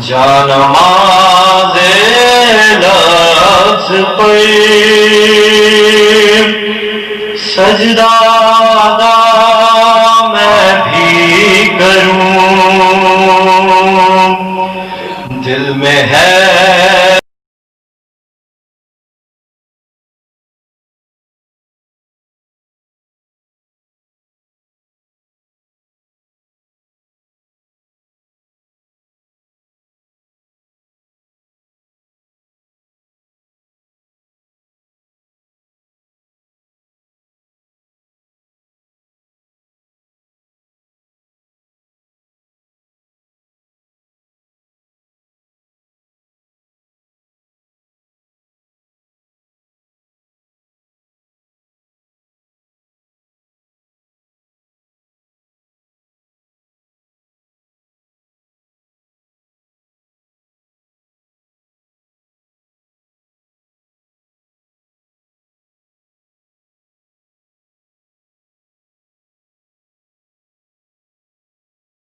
جانماز لفظ قیم سجدہ